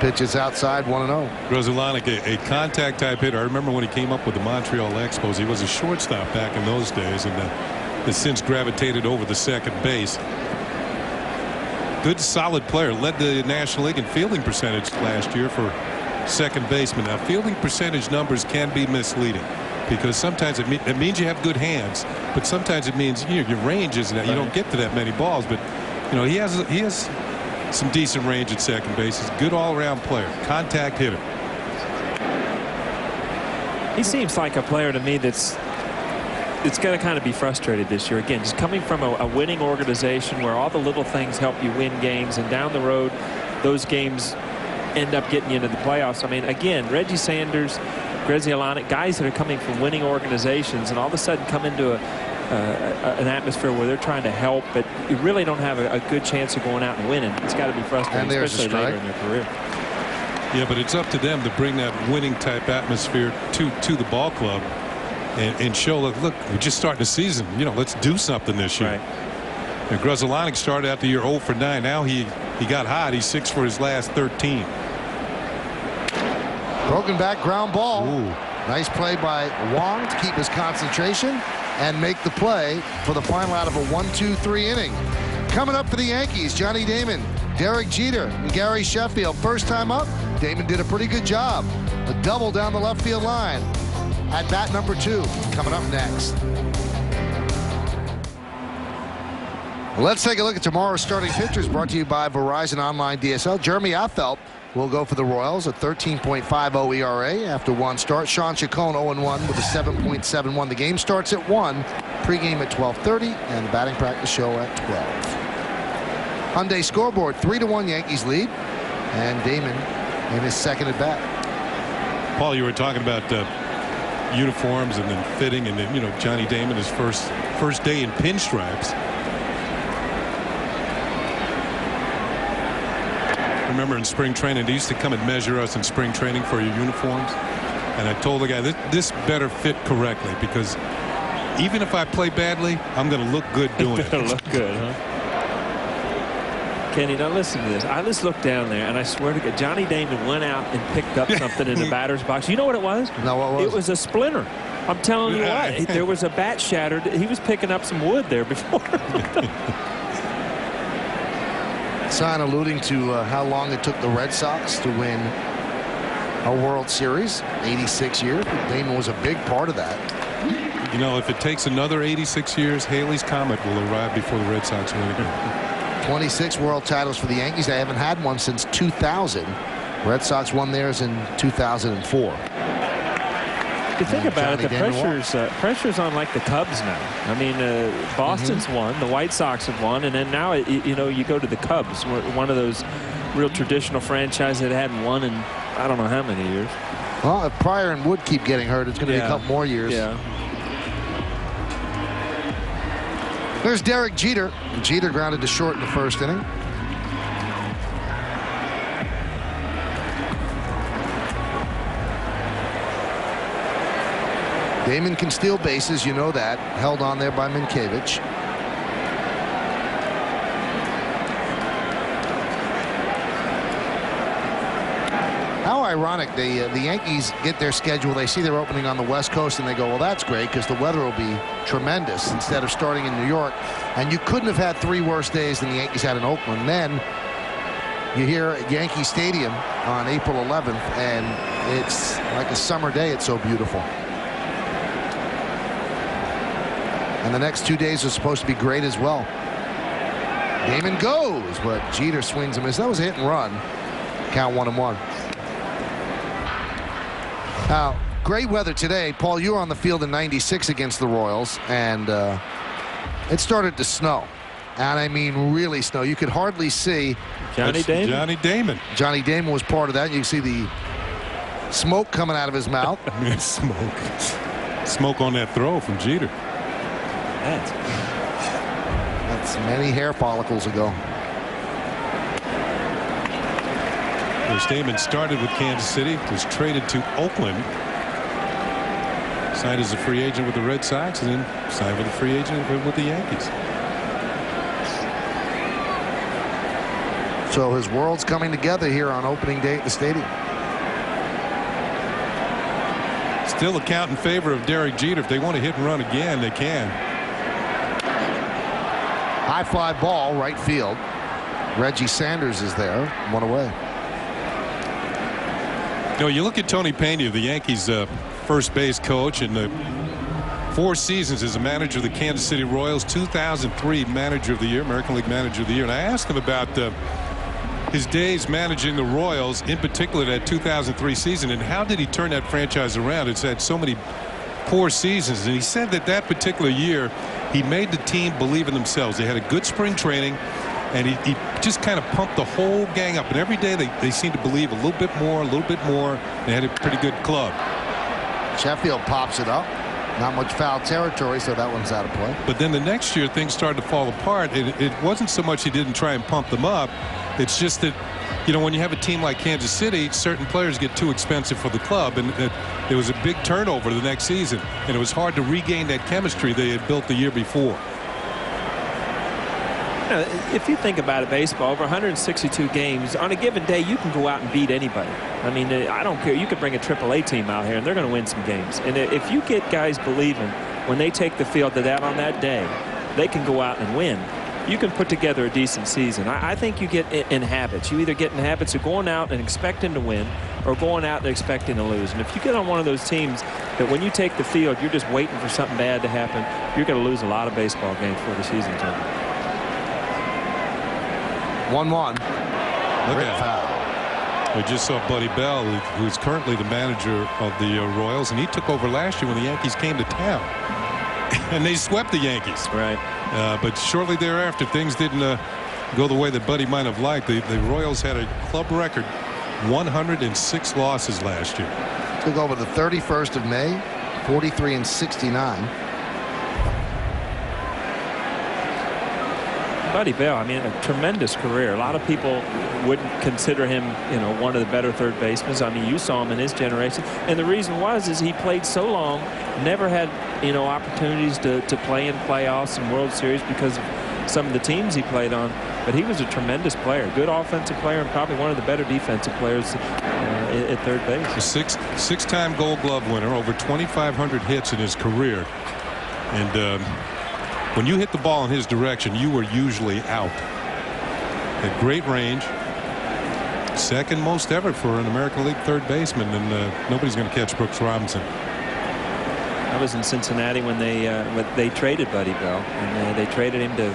Pitches outside, 1-0. Grzelcyk, a contact type hitter. I remember when he came up with the Montreal Expos, he was a shortstop back in those days, and has since gravitated over the second base. Good, solid player. Led the National League in fielding percentage last year for second baseman. Now, fielding percentage numbers can be misleading because sometimes it means you have good hands, but sometimes it means your range isn't that. You don't get to that many balls, but he has some decent range at second base. He's a good all-around player, contact hitter. He seems like a player to me that's going to kind of be frustrated this year. Again, just coming from a winning organization where all the little things help you win games, and down the road, those games end up getting you into the playoffs. I mean, again, Reggie Sanders, Grzelcyk, guys that are coming from winning organizations and all of a sudden come into an atmosphere where they're trying to help, but you really don't have a good chance of going out and winning. It's got to be frustrating, especially later in their career. Yeah, but it's up to them to bring that winning type atmosphere to the ball club and show, look, we're just starting the season. Let's do something this year. Right. And Grzelcyk started out the year 0 for 9. Now he got hot. He's 6 for his last 13. Broken back ground ball. Ooh. Nice play by Wong to keep his concentration and make the play for the final out of a 1-2-3 inning. Coming up for the Yankees, Johnny Damon, Derek Jeter, and Gary Sheffield. First time up, Damon did a pretty good job. A double down the left field line. At bat number 2, coming up next. Let's take a look at tomorrow's starting pitchers, brought to you by Verizon Online DSL. Jeremy Affeldt will go for the Royals at 13.50 ERA after 1 start. Sean Chacon 0-1 with a 7.71. The game starts at 1. Pregame at 12:30 and the batting practice show at 12. Hyundai scoreboard, 3-1 Yankees lead, and Damon in his second at bat. Paul, you were talking about uniforms and then fitting, and then Johnny Damon, his first day in pinstripes. I remember in spring training, they used to come and measure us in spring training for your uniforms, and I told the guy this better fit correctly, because even if I play badly, I'm going to look good doing it. Look good, huh? Kenny, now listen to this. I just looked down there, and I swear to God, Johnny Damon went out and picked up something in the batter's box. You know what it was? No, what was it? It was a splinter. I'm telling you what. There was a bat shattered. He was picking up some wood there before. Sign alluding to how long it took the Red Sox to win a World Series, 86 years. Damon was a big part of that. If it takes another 86 years, Haley's Comet will arrive before the Red Sox win again. 26 world titles for the Yankees. They haven't had one since 2000. Red Sox won theirs in 2004. You think about it, the pressure's on like the Cubs now. I mean, Boston's won, the White Sox have won, and then now you go to the Cubs, one of those real traditional franchises that hadn't won in I don't know how many years. Well, if Pryor and Wood keep getting hurt, it's going to be a couple more years. Yeah. There's Derek Jeter. Jeter grounded to short in the first inning. Damon can steal bases, you know that. Held on there by Minkiewicz. How ironic. The Yankees get their schedule. They see their opening on the West Coast, and they go, well, that's great because the weather will be tremendous instead of starting in New York. And you couldn't have had 3 worse days than the Yankees had in Oakland. Then you hear at Yankee Stadium on April 11th, and it's like a summer day. It's so beautiful. And the next 2 days are supposed to be great as well. Damon goes, but Jeter swings and misses. That was a hit and run. Count 1-1. Now, great weather today. Paul, you were on the field in '96 against the Royals, and it started to snow. And I mean really snow. You could hardly see. Johnny Damon. Johnny Damon was part of that. You can see the smoke coming out of his mouth. Smoke on that throw from Jeter. That's many hair follicles ago. Damon started with Kansas City, was traded to Oakland, signed as a free agent with the Red Sox, and then signed with a free agent with the Yankees. So his world's coming together here on opening day at the stadium. Still a count in favor of Derek Jeter. If they want to hit and run again, they can. High fly ball, right field. Reggie Sanders is there, 1 away. You know, you look at Tony Pena, the Yankees' first base coach, and the 4 seasons as a manager of the Kansas City Royals, 2003 Manager of the Year, American League Manager of the Year. And I asked him about his days managing the Royals, in particular that 2003 season, and how did he turn that franchise around? It's had so many poor seasons, and he said that that particular year he made the team believe in themselves. They had a good spring training, and he just kind of pumped the whole gang up, and every day they seemed to believe a little bit more. They had a pretty good club. Sheffield pops it up. Not much foul territory, so that one's out of play. But then the next year things started to fall apart. It wasn't so much he didn't try and pump them up. It's just that, you know, when you have a team like Kansas City, certain players get too expensive for the club, and there was a big turnover the next season, and it was hard to regain that chemistry they had built the year before. If you think about it, baseball, over 162 games, on a given day, you can go out and beat anybody. I mean, I don't care. You could bring a AAA team out here, and they're going to win some games. And if you get guys believing when they take the field that on that day, they can go out and win, you can put together a decent season. I think you get in habits. You either get in habits of going out and expecting to win or going out and expecting to lose. And if you get on one of those teams that when you take the field, you're just waiting for something bad to happen, you're going to lose a lot of baseball games before the season's over. 1-1. Look at foul. We just saw Buddy Bell, who's currently the manager of the Royals, and he took over last year when the Yankees came to town. And they swept the Yankees. Right. But shortly thereafter, things didn't go the way that Buddy might have liked. The Royals had a club record 106 losses last year. Took over the 31st of May, 43-69. Buddy Bell, I mean, a tremendous career. A lot of people wouldn't consider him, you know, one of the better third basemen. I mean, you saw him in his generation. And the reason is he played so long, never had, you know, opportunities to play in playoffs and World Series because of some of the teams he played on. But he was a tremendous player, good offensive player, and probably one of the better defensive players at third base. A six-time Gold Glove winner, over 2,500 hits in his career. And when you hit the ball in his direction, you were usually out. At great range. Second most ever for an American League third baseman, and nobody's going to catch Brooks Robinson. I was in Cincinnati when they traded Buddy Bell, and they traded him to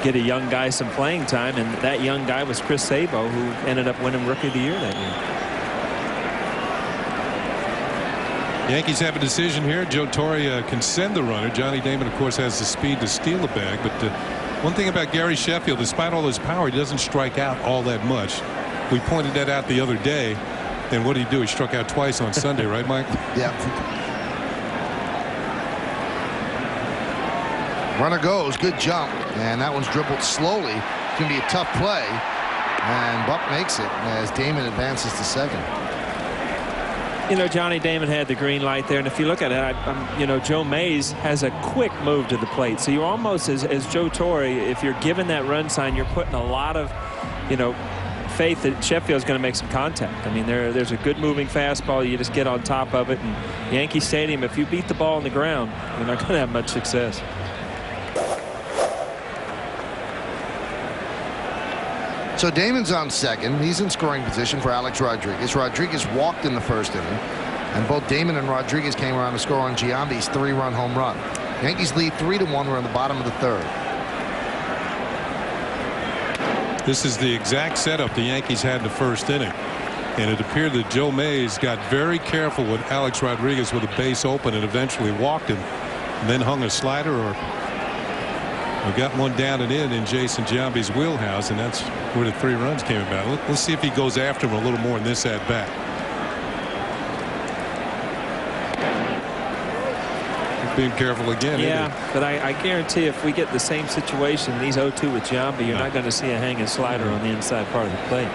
get a young guy some playing time, and that young guy was Chris Sabo, who ended up winning Rookie of the Year that year. Yankees have a decision here. Joe Torre can send the runner. Johnny Damon, of course, has the speed to steal a bag. But one thing about Gary Sheffield, despite all his power, he doesn't strike out all that much. We pointed that out the other day. And what did he do? He struck out twice on Sunday, right, Mike? Yeah. Runner goes. Good jump. And that one's dribbled slowly. It's going to be a tough play. And Buck makes it as Damon advances to second. You know, Johnny Damon had the green light there, and if you look at it, you know, Joe Mays has a quick move to the plate. So you're almost, as Joe Torre, if you're given that run sign, you're putting a lot of, you know, faith that Sheffield's going to make some contact. I mean, there's a good moving fastball. You just get on top of it. And Yankee Stadium, if you beat the ball on the ground, you're not going to have much success. So Damon's on second. He's in scoring position for Alex Rodriguez. Rodriguez walked in the first inning, and both Damon and Rodriguez came around to score on Giambi's 3-run home run. Yankees lead 3-1. We're in the bottom of the third. This is the exact setup the Yankees had in the first inning, and it appeared that Joe Mays got very careful with Alex Rodriguez with a base open and eventually walked him, and then hung a slider or got one down and in Jason Giambi's wheelhouse, and that's where the 3 runs came about. Let's see if he goes after him a little more in this at bat. Being careful again. Yeah, but I guarantee if we get the same situation, these 0-2 with Giambi, you're not going to see a hanging slider on the inside part of the plate.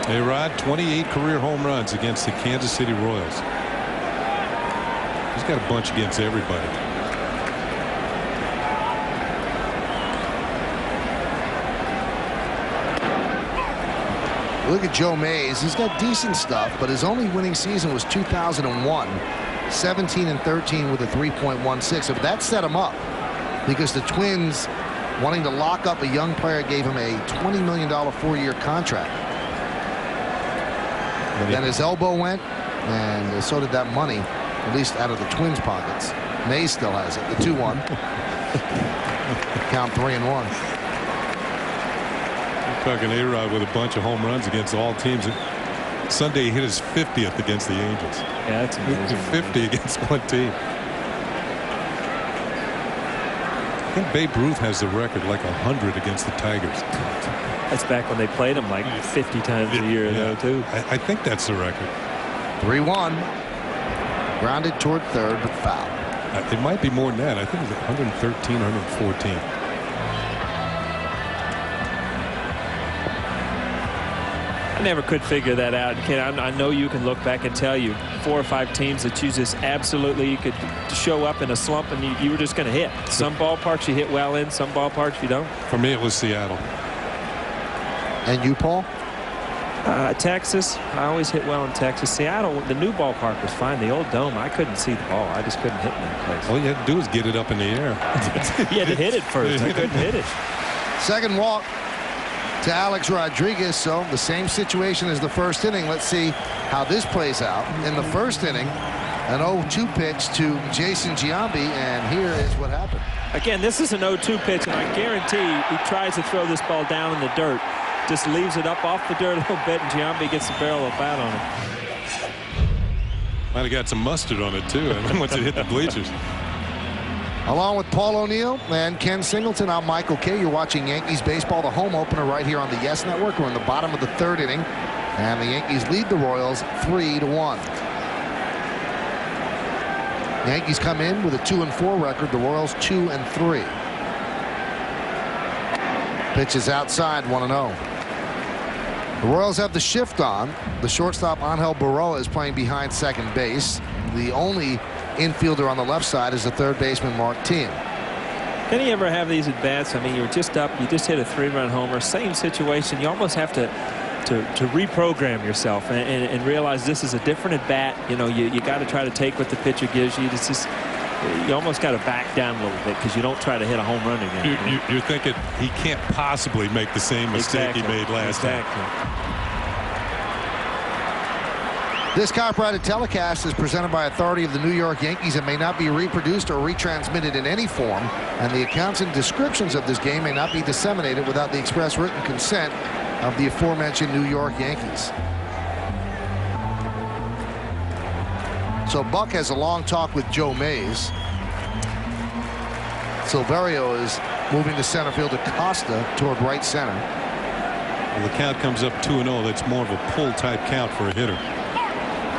A-Rod, 28 career home runs against the Kansas City Royals. He's got a bunch against everybody. Look at Joe Mays. He's got decent stuff, but his only winning season was 2001, 17-13 with a 3.16. But that set him up because the Twins, wanting to lock up a young player, gave him a $20 million 4-year contract. But then his elbow went, and so did that money, at least out of the Twins' pockets. Mays still has it. The 2-1. Count 3-1. Talking A-Rod with a bunch of home runs against all teams. Sunday he hit his 50th against the Angels. Yeah, that's amazing. 50 against one team. I think Babe Ruth has the record like 100 against the Tigers. That's back when they played him like 50 times a year, though, too. I think that's the record. 3-1. Grounded toward third, but foul. It might be more than that. I think it was 113, 114. I never could figure that out. Ken, I know you can look back and tell you 4 or 5 teams that you just absolutely you could show up in a slump and you were just going to hit. Some ballparks you hit well in, some ballparks you don't. For me, it was Seattle. And you, Paul? Texas. I always hit well in Texas. Seattle, the new ballpark was fine. The old dome, I couldn't see the ball. I just couldn't hit in that place. All you had to do was get it up in the air. You had to hit it first. I couldn't hit it. Second walk to Alex Rodriguez. So the same situation as the first inning. Let's see how this plays out. In the first inning, an 0-2 pitch to Jason Giambi, and here is what happened. Again, this is an 0-2 pitch, and I guarantee he tries to throw this ball down in the dirt. Just leaves it up off the dirt a little bit, and Giambi gets the barrel of bat on it. Might have got some mustard on it, too, once it hit the bleachers. Along with Paul O'Neill and Ken Singleton, I'm Michael Kay. You're watching Yankees baseball, the home opener right here on the Yes Network. We're in the bottom of the third inning, and the Yankees lead the Royals 3-1. Yankees come in with a 2-4 record. The Royals 2-3. Pitch is outside, 1-0. The Royals have the shift on. The shortstop Angel Baroa is playing behind second base. The only infielder on the left side is the third baseman Mark Team. Can you ever have these at bats? I mean, you're just up, you just hit a 3-run homer, same situation. You almost have to reprogram yourself and realize this is a different at bat. You know, you got to try to take what the pitcher gives you. It's just, you almost got to back down a little bit because you don't try to hit a home run again. You're thinking he can't possibly make the same mistake he made last time. This copyrighted telecast is presented by authority of the New York Yankees and may not be reproduced or retransmitted in any form, and the accounts and descriptions of this game may not be disseminated without the express written consent of the aforementioned New York Yankees. So Buck has a long talk with Joe Mays. Silverio is moving to center field to Costa toward right center. Well, the count comes up 2-0. That's more of a pull type count for a hitter.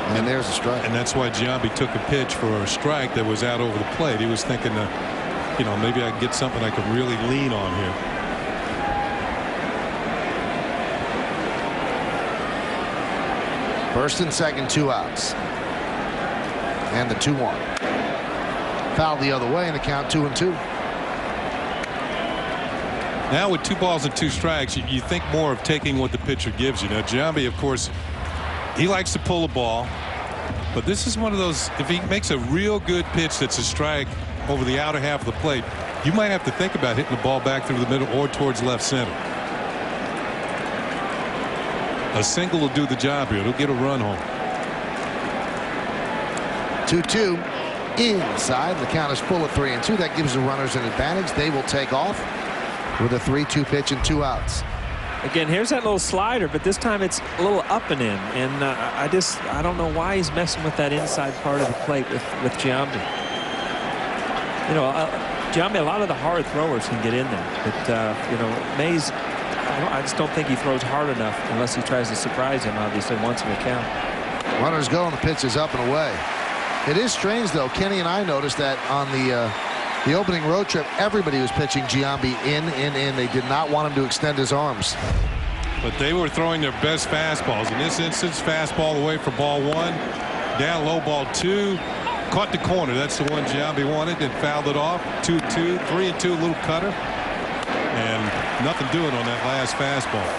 And there's a strike. And that's why Giambi took a pitch for a strike that was out over the plate. He was thinking, you know, maybe I can get something I can really lean on here. First and second, 2 outs. And the 2-1. Foul the other way, and the count 2-2. Now with 2 balls and 2 strikes, you think more of taking what the pitcher gives you. Now Giambi, of course, he likes to pull the ball, but this is one of those, if he makes a real good pitch that's a strike over the outer half of the plate, you might have to think about hitting the ball back through the middle or towards left center. A single will do the job here. It'll get a run home. 2-2 inside. The count is full at 3-2. That gives the runners an advantage. They will take off with a 3-2 pitch and 2 outs. Again, here's that little slider, but this time it's a little up and in. And I don't know why he's messing with that inside part of the plate with Giambi. You know, Giambi, a lot of the hard throwers can get in there. But, you know, Mays, I just don't think he throws hard enough unless he tries to surprise him, obviously, once in the count. Runners go and the pitch is up and away. It is strange, though. Kenny and I noticed that on the opening road trip, everybody was pitching Giambi in. They did not want him to extend his arms. But they were throwing their best fastballs. In this instance, fastball away for ball 1. Down low, ball 2. Caught the corner. That's the one Giambi wanted and fouled it off. 2-2, 3-2, a little cutter. And nothing doing on that last fastball.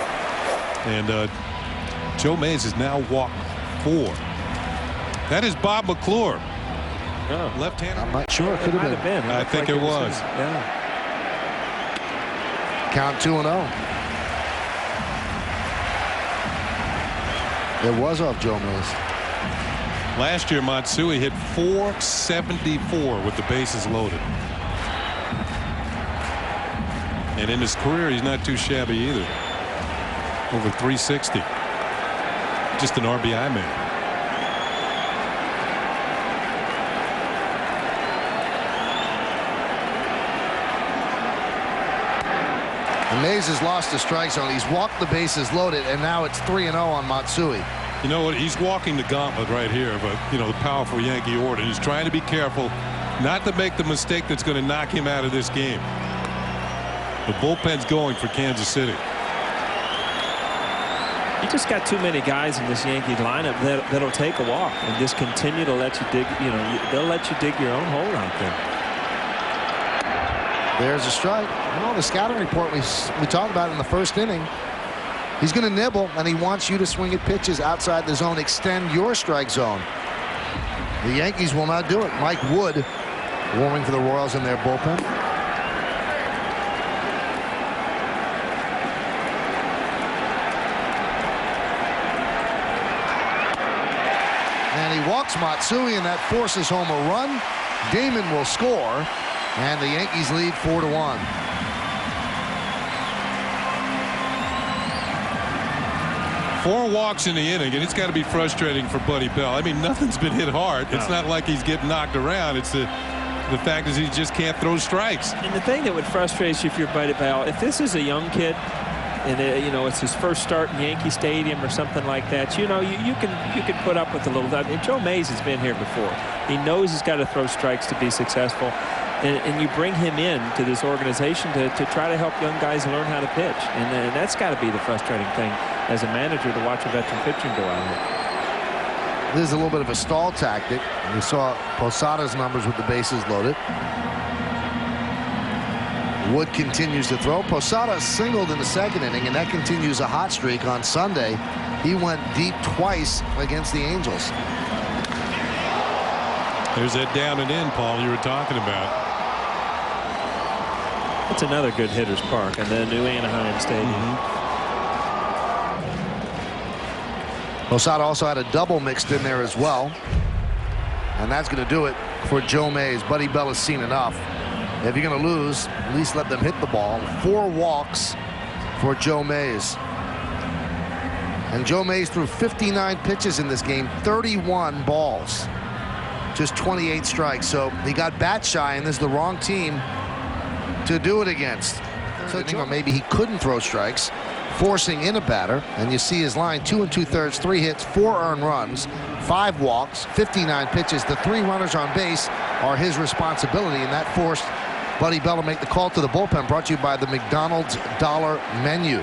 And Joe Mays has now walked 4. That is Bob McClure. Oh. Left-hander. I'm not sure. It could have been. I think it was. Yeah. Count 2-0. It was off Joe Mays. Last year, Matsui hit .474 with the bases loaded. And in his career, he's not too shabby either. Over .360. Just an RBI man. And Mays has lost the strike zone. He's walked the bases loaded, and now it's 3-0 on Matsui. You know what? He's walking the gauntlet right here, but, you know, the powerful Yankee order. He's trying to be careful not to make the mistake that's going to knock him out of this game. The bullpen's going for Kansas City. You just got too many guys in this Yankee lineup that'll take a walk and just continue to let you dig. You know, they'll let you dig your own hole out there. There's a strike. You know, the scouting report we talked about in the first inning. He's going to nibble, and he wants you to swing at pitches outside the zone. Extend your strike zone. The Yankees will not do it. Mike Wood warming for the Royals in their bullpen. And he walks Matsui, and that forces home a run. Damon will score, and the Yankees lead 4-1. Four walks in the inning, and it's got to be frustrating for Buddy Bell. I mean, nothing's been hit hard. It's not like he's getting knocked around. It's the fact is he just can't throw strikes. And the thing that would frustrate you if you're Buddy Bell, if this is a young kid, and you know it's his first start in Yankee Stadium or something like that, you know you can put up with a little. I mean, Joe Mays has been here before. He knows he's got to throw strikes to be successful, and you bring him in to this organization to try to help young guys learn how to pitch, and that's got to be the frustrating thing as a manager, to watch a veteran pitcher go out here. This is a little bit of a stall tactic. We saw Posada's numbers with the bases loaded. Wood continues to throw. Posada singled in the second inning, and that continues a hot streak on Sunday. He went deep twice against the Angels. There's that down and in, Paul, you were talking about. It's another good hitter's park in the new Anaheim Stadium. Posada also had a double mixed in there as well. And that's going to do it for Joe Mays. Buddy Bell has seen enough. If you're going to lose, at least let them hit the ball. 4 walks for Joe Mays. And Joe Mays threw 59 pitches in this game, 31 balls, just 28 strikes. So he got bat shy, and this is the wrong team to do it against. So maybe he couldn't throw strikes, forcing in a batter. And you see his line: 2 2/3, 3 hits, 4 earned runs, 5 walks, 59 pitches. The 3 runners on base are his responsibility, and that forced Buddy Bell to make the call to the bullpen. Brought to you by the McDonald's Dollar Menu.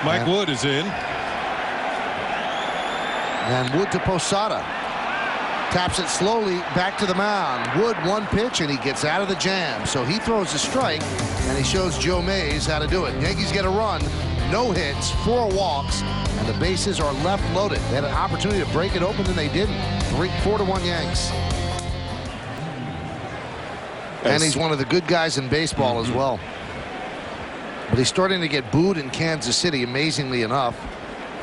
Mike Wood is in. And Wood to Posada. Taps it slowly back to the mound. Wood, one pitch, and he gets out of the jam. So he throws a strike, and he shows Joe Mays how to do it. Yankees get a run, no hits, 4 walks, and the bases are left loaded. They had an opportunity to break it open, and they didn't. 4-1 Yanks. And he's one of the good guys in baseball as well. But he's starting to get booed in Kansas City, amazingly enough.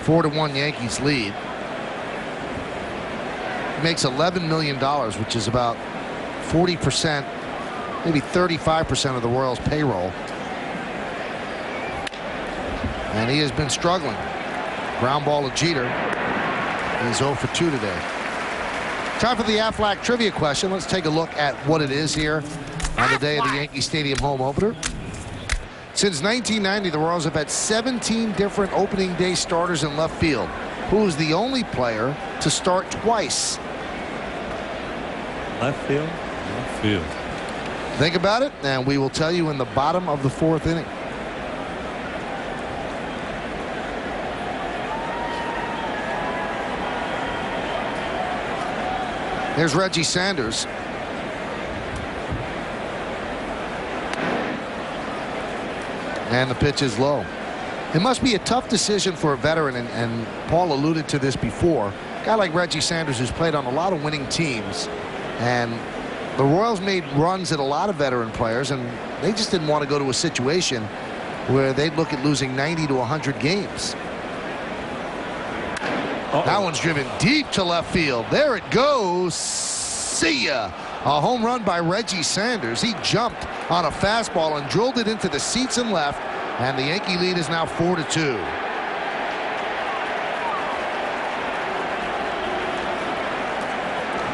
4-1 Yankees lead. He makes $11 million, which is about 40%, maybe 35% of the Royals' payroll. And he has been struggling. Ground ball to Jeter. He's 0 for 2 today. Time for the Aflac trivia question. Let's take a look at what it is here on the day of the Yankee Stadium home opener. Since 1990, the Royals have had 17 different opening day starters in left field. Who is the only player to start twice? Left field? Left field. Think about it, and we will tell you in the bottom of the 4th inning. Here's Reggie Sanders. And the pitch is low. It must be a tough decision for a veteran, and Paul alluded to this before. A guy like Reggie Sanders, who's played on a lot of winning teams, and the Royals made runs at a lot of veteran players, and they just didn't want to go to a situation where they'd look at losing 90 to 100 games. That one's driven deep to left field. There it goes. See ya. A home run by Reggie Sanders. He jumped on a fastball and drilled it into the seats and left, and the Yankee lead is now 4-2.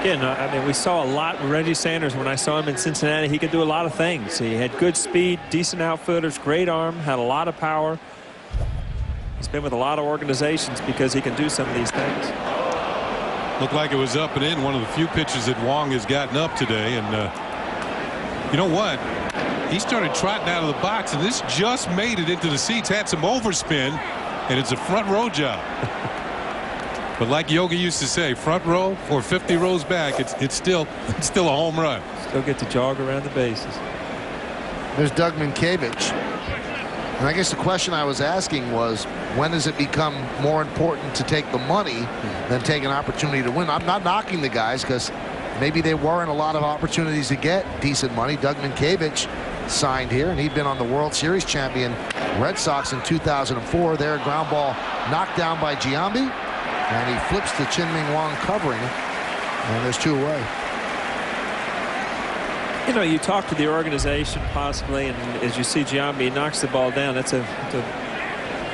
Again, I mean, we saw a lot with Reggie Sanders when I saw him in Cincinnati. He could do a lot of things. He had good speed, decent outfielders, great arm, had a lot of power. He's been with a lot of organizations because he can do some of these things. Looked like it was up and in. One of the few pitches that Wong has gotten up today. And you know what? He started trotting out of the box, and this just made it into the seats. Had some overspin, and it's a front row job. But like Yogi used to say, front row or 50 rows back, it's still a home run. Still get to jog around the bases. There's Doug Minkiewicz. And I guess the question I was asking was, when does it become more important to take the money than take an opportunity to win? I'm not knocking the guys, because maybe they weren't a lot of opportunities to get decent money. Doug Minkiewicz signed here, and he'd been on the World Series champion Red Sox in 2004. There, a ground ball knocked down by Giambi, and he flips to Chien-Ming Wang covering, and there's 2 away. You know, you talk to the organization possibly, and as you see Giambi knocks the ball down, that's a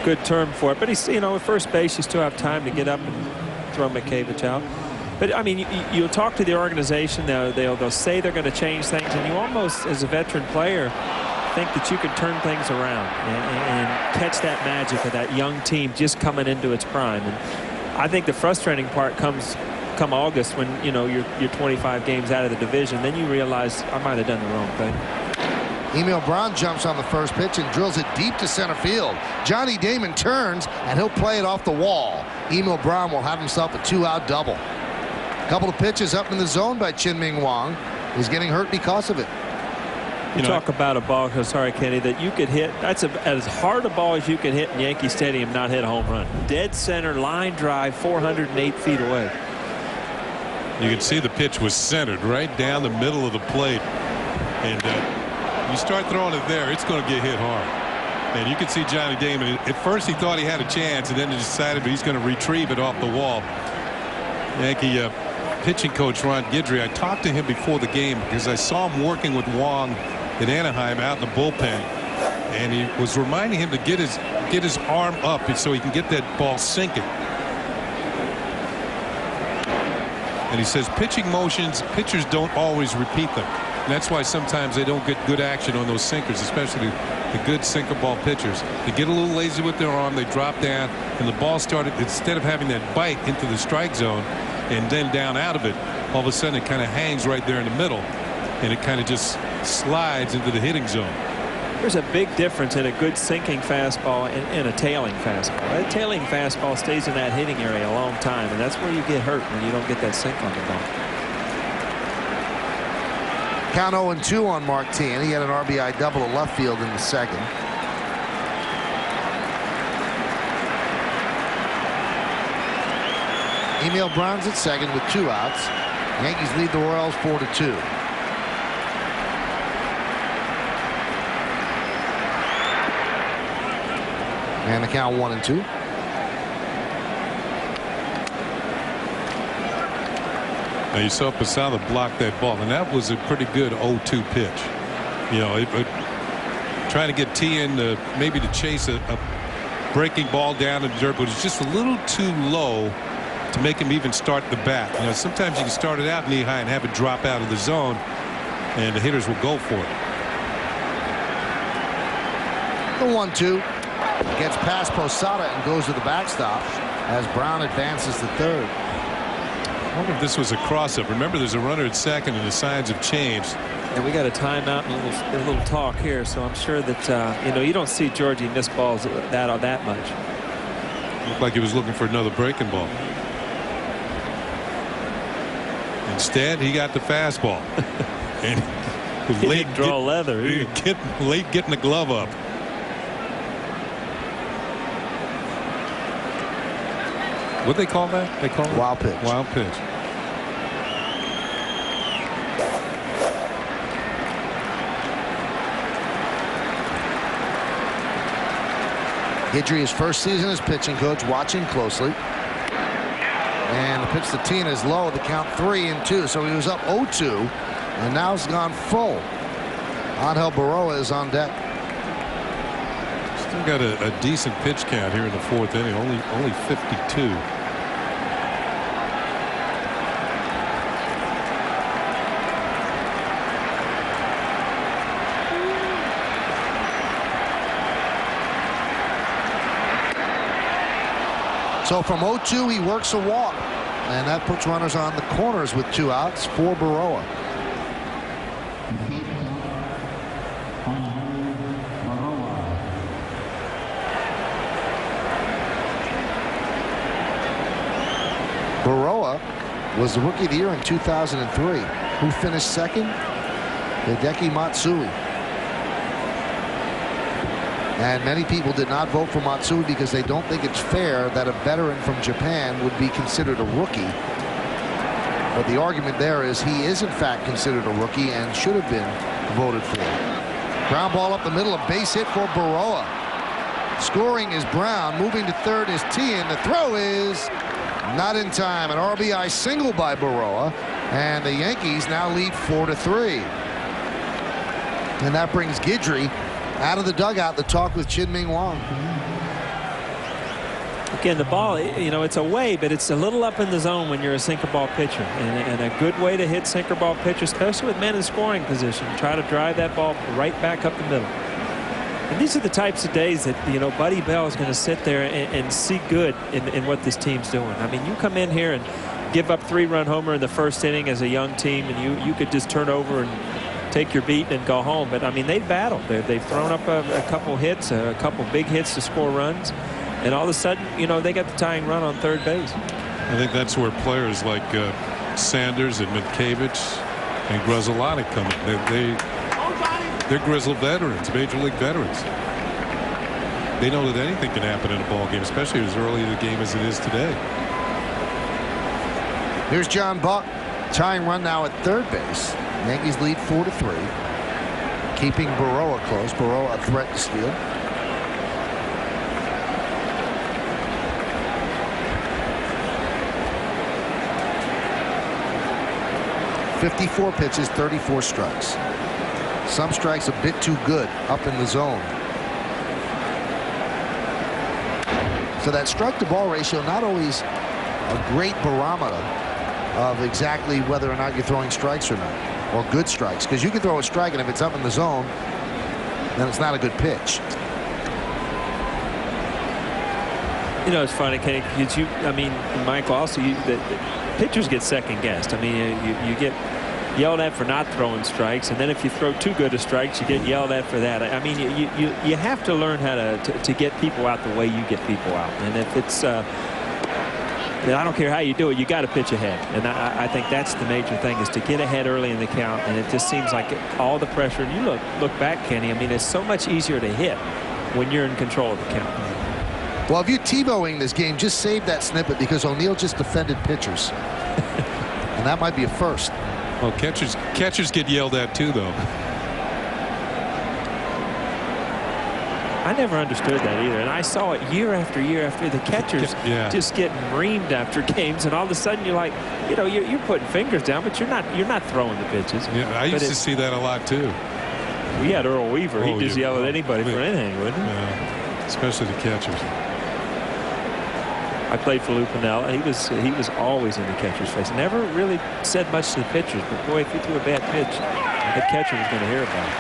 good term for it. But he's, you know, at first base, you still have time to get up and throw Minkiewicz out. But I mean, you'll talk to the organization. They'll say they're going to change things, and you almost, as a veteran player, think that you can turn things around and catch that magic of that young team just coming into its prime. And I think the frustrating part comes come August, when you know you're 25 games out of the division. Then you realize I might have done the wrong thing. Emil Braun jumps on the first pitch and drills it deep to center field. Johnny Damon turns, and he'll play it off the wall. Emil Braun will have himself a 2-out double. A couple of pitches up in the zone by Chien-Ming Wang. He's getting hurt because of it. You talk about a ball, sorry, Kenny, that you could hit. That's as hard a ball as you could hit in Yankee Stadium, not hit a home run. Dead center line drive, 408 feet away. You can see the pitch was centered right down the middle of the plate, and you start throwing it there, it's going to get hit hard. And you can see Johnny Damon. At first he thought he had a chance, and then he decided he's going to retrieve it off the wall. Yankee pitching coach Ron Guidry, I talked to him before the game because I saw him working with Wong in Anaheim out in the bullpen, and he was reminding him to get his arm up so he can get that ball sinking. And he says pitching motions, pitchers don't always repeat them. And that's why sometimes they don't get good action on those sinkers, especially the good sinker ball pitchers. They get a little lazy with their arm, they drop down, and the ball started, instead of having that bite into the strike zone and then down out of it, all of a sudden it kind of hangs right there in the middle, and it kind of just slides into the hitting zone. There's a big difference in a good sinking fastball and a tailing fastball. That tailing fastball stays in that hitting area a long time, and that's where you get hurt when you don't get that sink on the ball. Count 0-2 on Martin. He had an RBI double at left field in the second. Emil Brown's at second with 2 outs. Yankees lead the Royals 4-2. And the count 1-2. Now you saw Posada block that ball, and that was a pretty good 0-2 pitch. You know, trying to get T in maybe to chase a breaking ball down in the dirt, but it's just a little too low to make him even start the bat. You know, sometimes you can start it out knee high and have it drop out of the zone, and the hitters will go for it. The 1-2 gets past Posada and goes to the backstop as Brown advances to third. I wonder if this was a cross-up. Remember, there's a runner at second, and the signs have changed. And we got a timeout and a little talk here, so I'm sure that you know, you don't see Georgie miss balls that much. Looked like he was looking for another breaking ball. Instead, he got the fastball. And he didn't draw leather. Late getting the glove up. What they call that? They call it wild pitch. Wild pitch. Guidry, his first season as pitching coach, watching closely. And the pitch to Tina is low. The count 3-2. So he was up 0-2, and now it's gone full. Angel Baroa is on deck. Still got a decent pitch count here in the 4th inning. Only 52. So from 0-2, he works a walk, and that puts runners on the corners with 2 outs for Baroa. Baroa was the Rookie of the Year in 2003. Who finished second? Hideki Matsui. And many people did not vote for Matsui because they don't think it's fair that a veteran from Japan would be considered a rookie. But the argument there is he is in fact considered a rookie and should have been voted for. Ground ball up the middle, a base hit for Baroa. Scoring is Brown. Moving to third is T, and the throw is not in time. An RBI single by Baroa, and the Yankees now lead 4-3. And that brings Guidry out of the dugout to talk with Chien-Ming Wang. Again, the ball, you know, it's away, but it's a little up in the zone when you're a sinker ball pitcher. And a good way to hit sinker ball pitchers, especially with men in scoring position, try to drive that ball right back up the middle. And these are the types of days that, you know, Buddy Bell is going to sit there and see good in what this team's doing. I mean, you come in here and give up 3-run homer in the first inning as a young team, and you could just turn over and take your beat and go home. But I mean, they've battled. They've thrown up a couple hits, a couple big hits to score runs, and all of a sudden, you know, they got the tying run on third base. I think that's where players like Sanders and Mitkevich and Grzelcyk come in. They're grizzled veterans, major league veterans. They know that anything can happen in a ball game, especially as early in the game as it is today. Here's John Buck, tying run now at third base. Yankees lead 4-3, keeping Baroa close. Baroa a threat to steal. .54 pitches, 34 strikes. Some strikes a bit too good up in the zone. So that strike-to-ball ratio, not always a great barometer of exactly whether or not you're throwing strikes or not, or good strikes, because you can throw a strike and if it's up in the zone, then it's not a good pitch. You know, it's funny, Kenny, because I mean, Michael, also, the pitchers get second guessed. I mean, you get yelled at for not throwing strikes, and then if you throw too good of strikes, you get yelled at for that. I mean, you have to learn how to get people out the way you get people out. And if it's I don't care how you do it, you got to pitch ahead. And I think that's the major thing, is to get ahead early in the count. And it just seems like all the pressure. And you look back, Kenny. I mean, it's so much easier to hit when you're in control of the count. Well, if you're Tebowing this game, just save that snippet, because O'Neill just defended pitchers. And that might be a first. Well, catchers get yelled at too, though. I never understood that either, and I saw it year after year after the catchers just getting reamed after games, and all of a sudden you're like, you're putting fingers down, but you're not throwing the pitches. Yeah, I used to see that a lot too. We had Earl Weaver. He'd just yell at anybody for anything, wouldn't he? Yeah, especially the catchers. I played for Lou Piniella. He was always in the catcher's face. Never really said much to the pitchers, but boy, if you threw a bad pitch, the catcher was going to hear about it.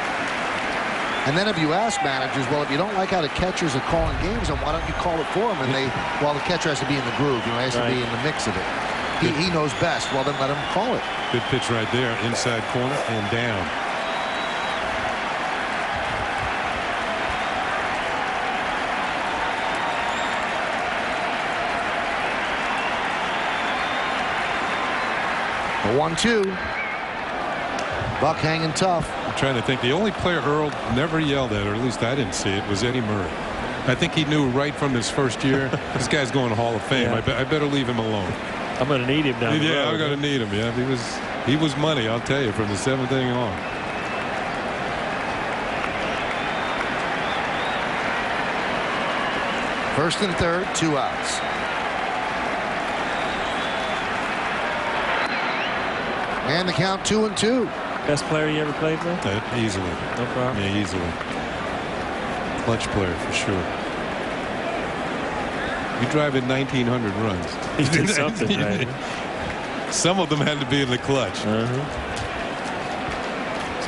And then if you ask managers, well, if you don't like how the catchers are calling games, then why don't you call it for them? And the catcher has to be in the groove, he has to be in the mix of it. He knows best. Well, then let him call it. Good pitch right there, inside corner and down. The 1-2. Buck hanging tough. I'm trying to think. The only player Earl never yelled at, or at least I didn't see it, was Eddie Murray. I think he knew right from his first year, this guy's going to Hall of Fame. Yeah. I better leave him alone. I'm going to need him down the road. Yeah, I'm going to need him. Yeah, he was money, I'll tell you, from the 7th inning on. First and third, 2 outs. And the count 2-2. Best player you ever played with? Easily. No problem. Yeah, easily. Clutch player for sure. You drive in 1,900 runs. He did something, right? Some of them had to be in the clutch.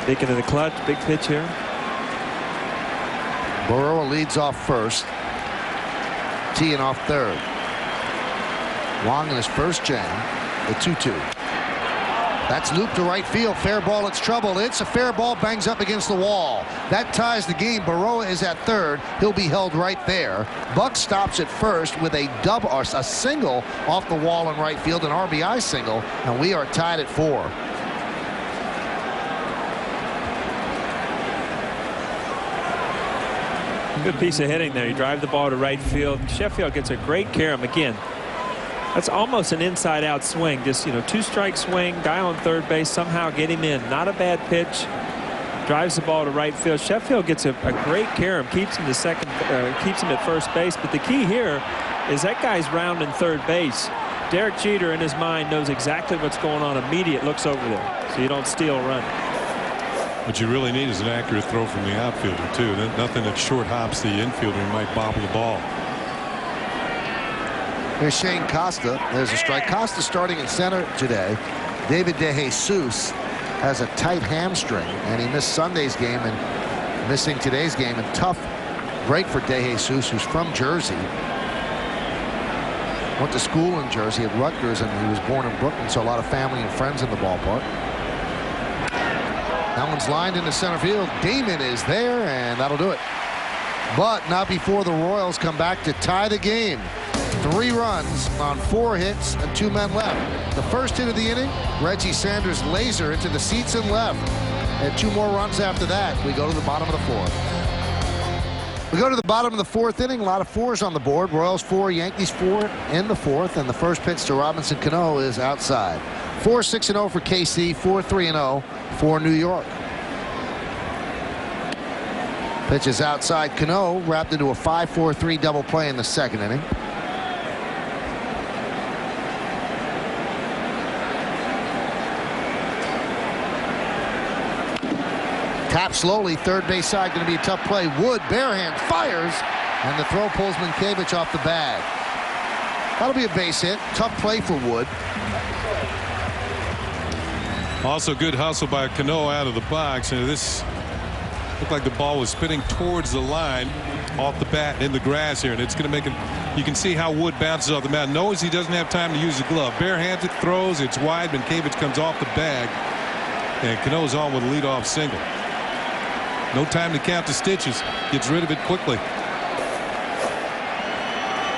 Speaking of the clutch, big pitch here. Burrow leads off first. Teeing off third. Wong in his first jam. The 2-2. That's looped to right field. Fair ball. It's trouble. It's a fair ball. Bangs up against the wall. That ties the game. Baroa is at third. He'll be held right there. Buck stops at first with a double or a single off the wall in right field, an RBI single, and we are tied at 4. Good piece of hitting there. You drive the ball to right field. Sheffield gets a great care of him again. That's almost an inside-out swing. Just, 2-strike swing, guy on third base, somehow get him in. Not a bad pitch. Drives the ball to right field. Sheffield gets a great care of him, keeps him to second, keeps him at first base. But the key here is that guy's rounding third base. Derek Jeter, in his mind, knows exactly what's going on. Immediate looks over there, so you don't steal a run. What you really need is an accurate throw from the outfielder too. Nothing that short hops the infielder and might bobble the ball. Here's Shane Costa. There's a strike. Costa starting in center today. David DeJesus has a tight hamstring, and he missed Sunday's game and missing today's game. And tough break for DeJesus, who's from Jersey. Went to school in Jersey at Rutgers, and he was born in Brooklyn, so a lot of family and friends in the ballpark. That one's lined into center field. Damon is there, and that'll do it. But not before the Royals come back to tie the game. 3 runs on 4 hits and 2 men left. The first hit of the inning, Reggie Sanders' laser into the seats and left. And 2 more runs after that. We go to the bottom of the 4th. We go to the bottom of the 4th inning. A lot of 4s on the board. Royals 4, Yankees 4 in the 4th. And the first pitch to Robinson Cano is outside. 4-6-0 for KC, 4-3-0 for New York. Pitch is outside. Cano wrapped into a 5-4-3 double play in the 2nd inning. Tap slowly, third base side, going to be a tough play. Wood, bare hand, fires, and the throw pulls Mankiewicz off the bag. That'll be a base hit. Tough play for Wood. Also good hustle by Cano out of the box. And this looked like the ball was spinning towards the line off the bat in the grass here, and it's going to make it. You can see how Wood bounces off the mound. Knows he doesn't have time to use the glove. Bare hands it, throws, it's wide. Mankiewicz comes off the bag. And Cano's on with a leadoff single. No time to count the stitches. Gets rid of it quickly.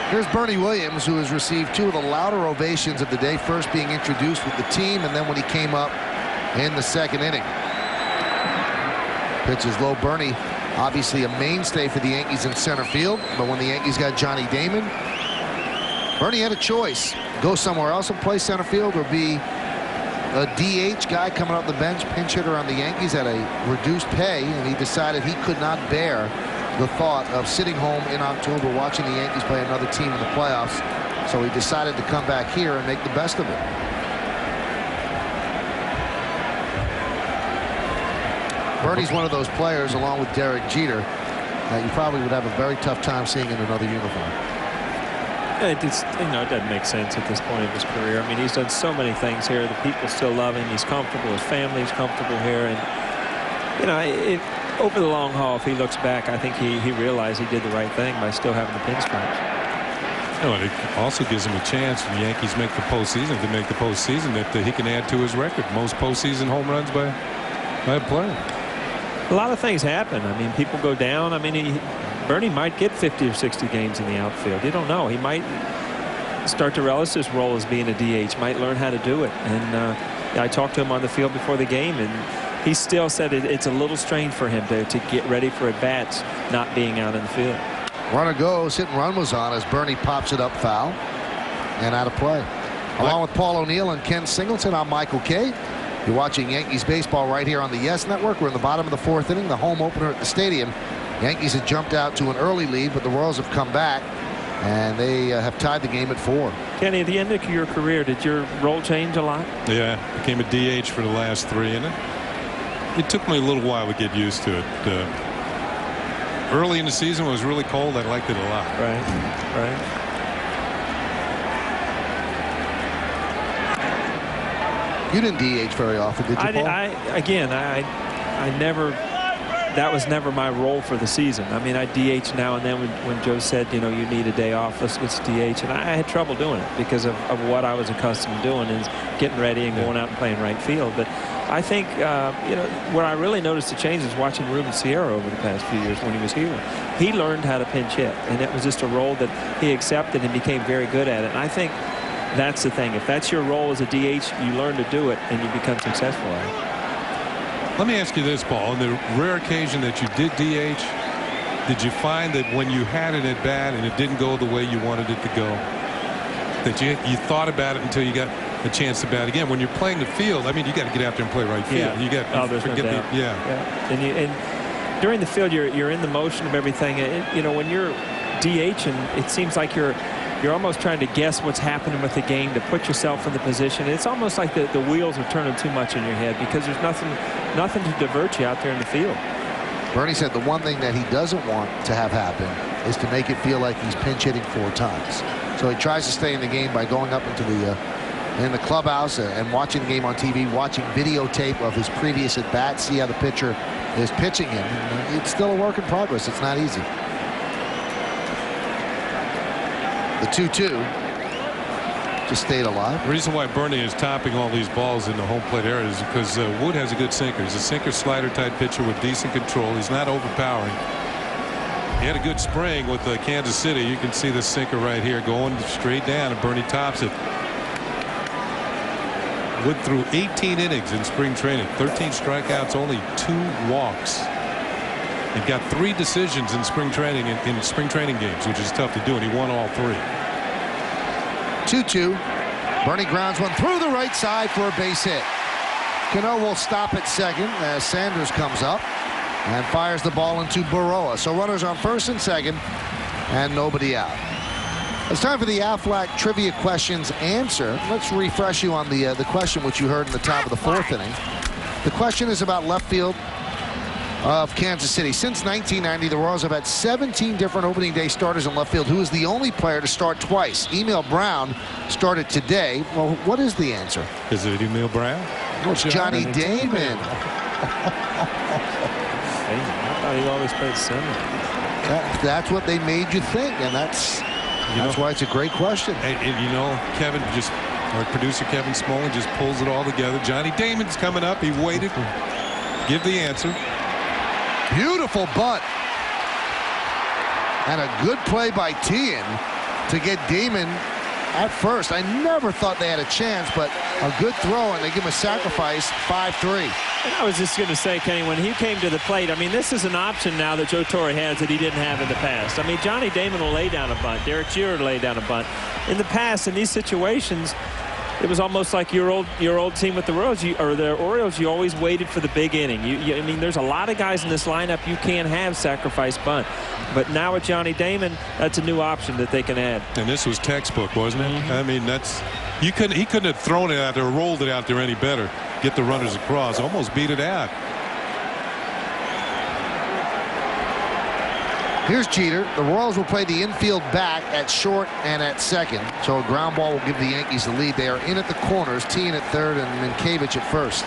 Here's Bernie Williams, who has received 2 of the louder ovations of the day, first being introduced with the team and then when he came up in the second inning. Pitches low. Bernie, obviously a mainstay for the Yankees in center field, but when the Yankees got Johnny Damon, Bernie had a choice: go somewhere else and play center field, or be a DH guy coming off the bench, pinch hitter on the Yankees at a reduced pay, and he decided he could not bear the thought of sitting home in October watching the Yankees play another team in the playoffs. So he decided to come back here and make the best of it. Bernie's one of those players, along with Derek Jeter, that you probably would have a very tough time seeing in another uniform. It doesn't make sense at this point of his career. I mean, he's done so many things here. The people still love him. He's comfortable. His family's comfortable here. And, over the long haul, if he looks back, I think he realized he did the right thing by still having the pinstripes. And it also gives him a chance when the Yankees make the postseason, that he can add to his record. Most postseason home runs by a player. A lot of things happen. I mean, people go down. I mean, Bernie might get 50 or 60 games in the outfield. You don't know. He might start to relish his role as being a DH, might learn how to do it. And I talked to him on the field before the game, and he still said it's a little strange for him to get ready for at-bats not being out in the field. Runner goes. Hit and run was on as Bernie pops it up foul and out of play. Along with Paul O'Neill and Ken Singleton, I'm Michael Kay. You're watching Yankees baseball right here on the Yes Network. We're in the bottom of the 4th inning, the home opener at the stadium. Yankees had jumped out to an early lead, but the Royals have come back, and they have tied the game at 4. Kenny, at the end of your career, did your role change a lot? Yeah, became a DH for the last 3, and it took me a little while to get used to it. Early in the season, when it was really cold, I liked it a lot. Right. You didn't DH very often, did you, Paul? I never. That was never my role for the season. I mean, I DH now and then when Joe said, you need a day off, let's DH. And I had trouble doing it because of what I was accustomed to doing, is getting ready and going out and playing right field. But I think, where I really noticed the change is watching Ruben Sierra over the past few years when he was here. He learned how to pinch hit, and it was just a role that he accepted and became very good at it. And I think that's the thing. If that's your role as a DH, you learn to do it and you become successful at it. Let me ask you this, Paul. On the rare occasion that you did DH, did you find that when you had it at bat and it didn't go the way you wanted it to go, that you thought about it until you got a chance to bat again? When you're playing the field, I mean, you got to get out there and play right field. Yeah. You got there's no doubt. And during the field, you're in the motion of everything. When you're DHing, it seems like you're almost trying to guess what's happening with the game to put yourself in the position. It's almost like the wheels are turning too much in your head because there's nothing to divert you out there in the field. Bernie said the one thing that he doesn't want to have happen is to make it feel like he's pinch hitting 4 times. So he tries to stay in the game by going up into the clubhouse and watching the game on TV, watching videotape of his previous at bat, see how the pitcher is pitching him. And it's still a work in progress. It's not easy. The 2-2 just stayed alive. The reason why Bernie is topping all these balls in the home plate area is because Wood has a good sinker. He's a sinker slider type pitcher with decent control. He's not overpowering. He had a good spring with Kansas City. You can see the sinker right here going straight down, and Bernie tops it. Wood threw 18 innings in spring training, 13 strikeouts, only 2 walks. He got 3 decisions in spring training games, which is tough to do, and he won all 3. 2-2. Bernie grounds one through the right side for a base hit. Cano will stop at second as Sanders comes up and fires the ball into Baroa. So runners on first and second and nobody out. It's time for the Aflac Trivia Questions Answer. Let's refresh you on the question which you heard in the top of the 4th inning. The question is about left field of Kansas City. Since 1990, the Royals have had 17 different opening day starters in left field. Who is the only player to start twice? Emil Brown started today. Well, what is the answer? Is it Emil Brown? Well, it's Johnny Damon. I thought he always played center. That's what they made you think, and that's why it's a great question. Hey, Kevin, just Our producer Kevin Smolin just pulls it all together. Johnny Damon's coming up. He waited. Give the answer. Beautiful bunt. And a good play by Tien to get Damon at first. I never thought they had a chance, but a good throw, and they give him a sacrifice, 5-3. And I was just going to say, Kenny, when he came to the plate, I mean, this is an option now that Joe Torre has that he didn't have in the past. I mean, Johnny Damon will lay down a bunt. Derek Jeter will lay down a bunt. In the past, in these situations, it was almost like your old team with the Royals, or the Orioles. You always waited for the big inning. I mean, there's a lot of guys in this lineup you can't have sacrifice bunt. But now with Johnny Damon, that's a new option that they can add. And this was textbook, wasn't it? I mean, he couldn't have thrown it out there, rolled it out there any better. Get the runners across, almost beat it out. Here's Jeter. The Royals will play the infield back at short and at second. So a ground ball will give the Yankees the lead. They are in at the corners, Tien at third and Minkiewicz at first.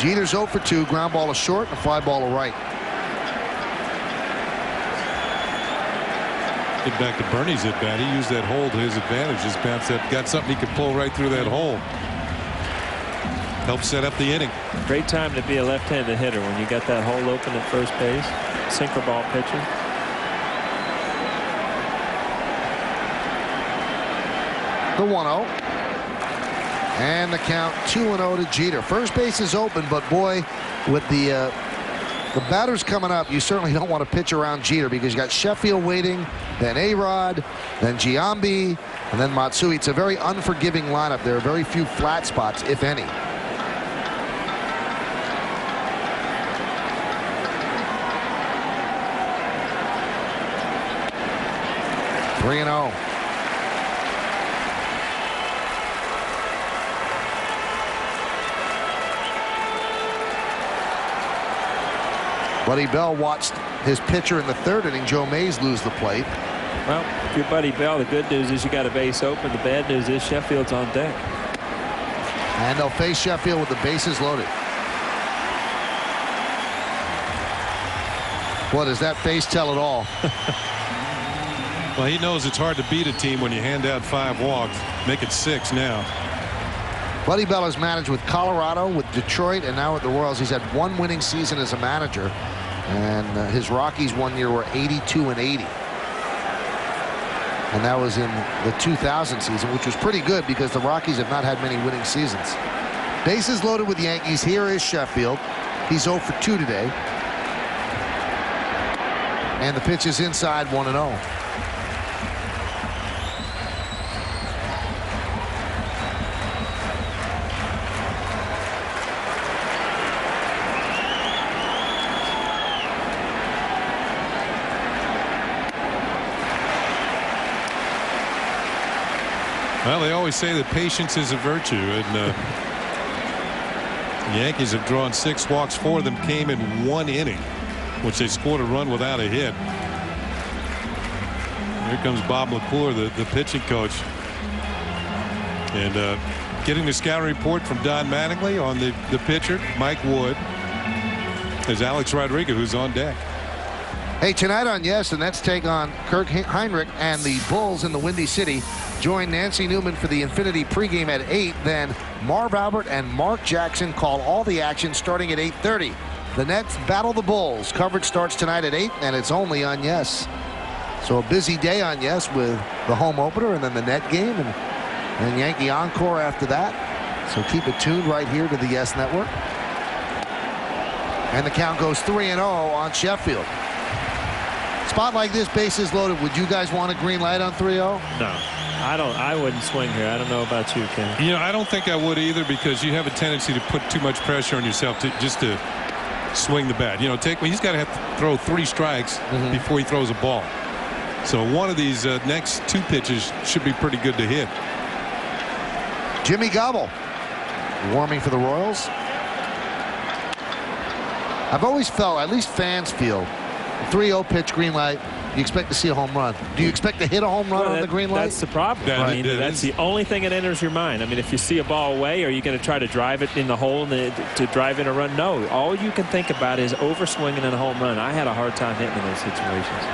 Jeter's 0 for 2. Ground ball to short and a fly ball to right. Get back to Bernie's at bat. He used that hole to his advantage. Just bounced that, got something he could pull right through that hole. Help set up the inning. Great time to be a left-handed hitter when you got that hole open at first base. Sinker ball pitcher. The 1-0. And the count 2-0 to Jeter. First base is open, but boy, with the batters coming up, you certainly don't want to pitch around Jeter because you got Sheffield waiting, then A-Rod, then Giambi, and then Matsui. It's a very unforgiving lineup. There are very few flat spots, if any. 3-0. Buddy Bell watched his pitcher in the third inning, Joe Mays, lose the plate. Well, if you're Buddy Bell, the good news is you got a base open. The bad news is Sheffield's on deck. And they'll face Sheffield with the bases loaded. Boy, does that face tell it all? Well, he knows it's hard to beat a team when you hand out 5 walks. Make it 6 now. Buddy Bell has managed with Colorado, with Detroit, and now with the Royals. He's had 1 winning season as a manager, and his Rockies one year were 82-80. And that was in the 2000 season, which was pretty good because the Rockies have not had many winning seasons. Bases loaded with the Yankees. Here is Sheffield. He's 0 for 2 today. And the pitch is inside, 1-0. Well, they always say that patience is a virtue, and the Yankees have drawn 6 walks. 4 of them came in 1 inning, which they scored a run without a hit. Here comes Bob McClure, the pitching coach, and getting the scouting report from Don Mattingly on the pitcher, Mike Wood. There's Alex Rodriguez, who's on deck. Hey, tonight on Yes, the Nets take on Kirk Heinrich and the Bulls in the Windy City. Join Nancy Newman for the Infinity pregame at 8. Then Marv Albert and Mark Jackson call all the action starting at 8:30. The Nets battle the Bulls. Coverage starts tonight at 8, and it's only on Yes. So a busy day on Yes with the home opener and then the net game and Yankee Encore after that. So keep it tuned right here to the Yes Network. And the count goes 3-0 on Sheffield. Spot like this, bases loaded. Would you guys want a green light on 3-0? No. I wouldn't swing here. I don't know about you, Ken. You know, I don't think I would either because you have a tendency to put too much pressure on yourself to swing the bat. You know, he's got to have to throw 3 strikes before he throws a ball. So one of these next 2 pitches should be pretty good to hit. Jimmy Gobble warming for the Royals. I've always felt, at least fans feel, 3-0 pitch, green light, you expect to see a home run. Do you expect to hit a home run on the green light? That's the problem. That's the only thing that enters your mind. I mean, if you see a ball away, are you going to try to drive it in the hole to drive in a run? No. All you can think about is overswinging in a home run. I had a hard time hitting in those situations.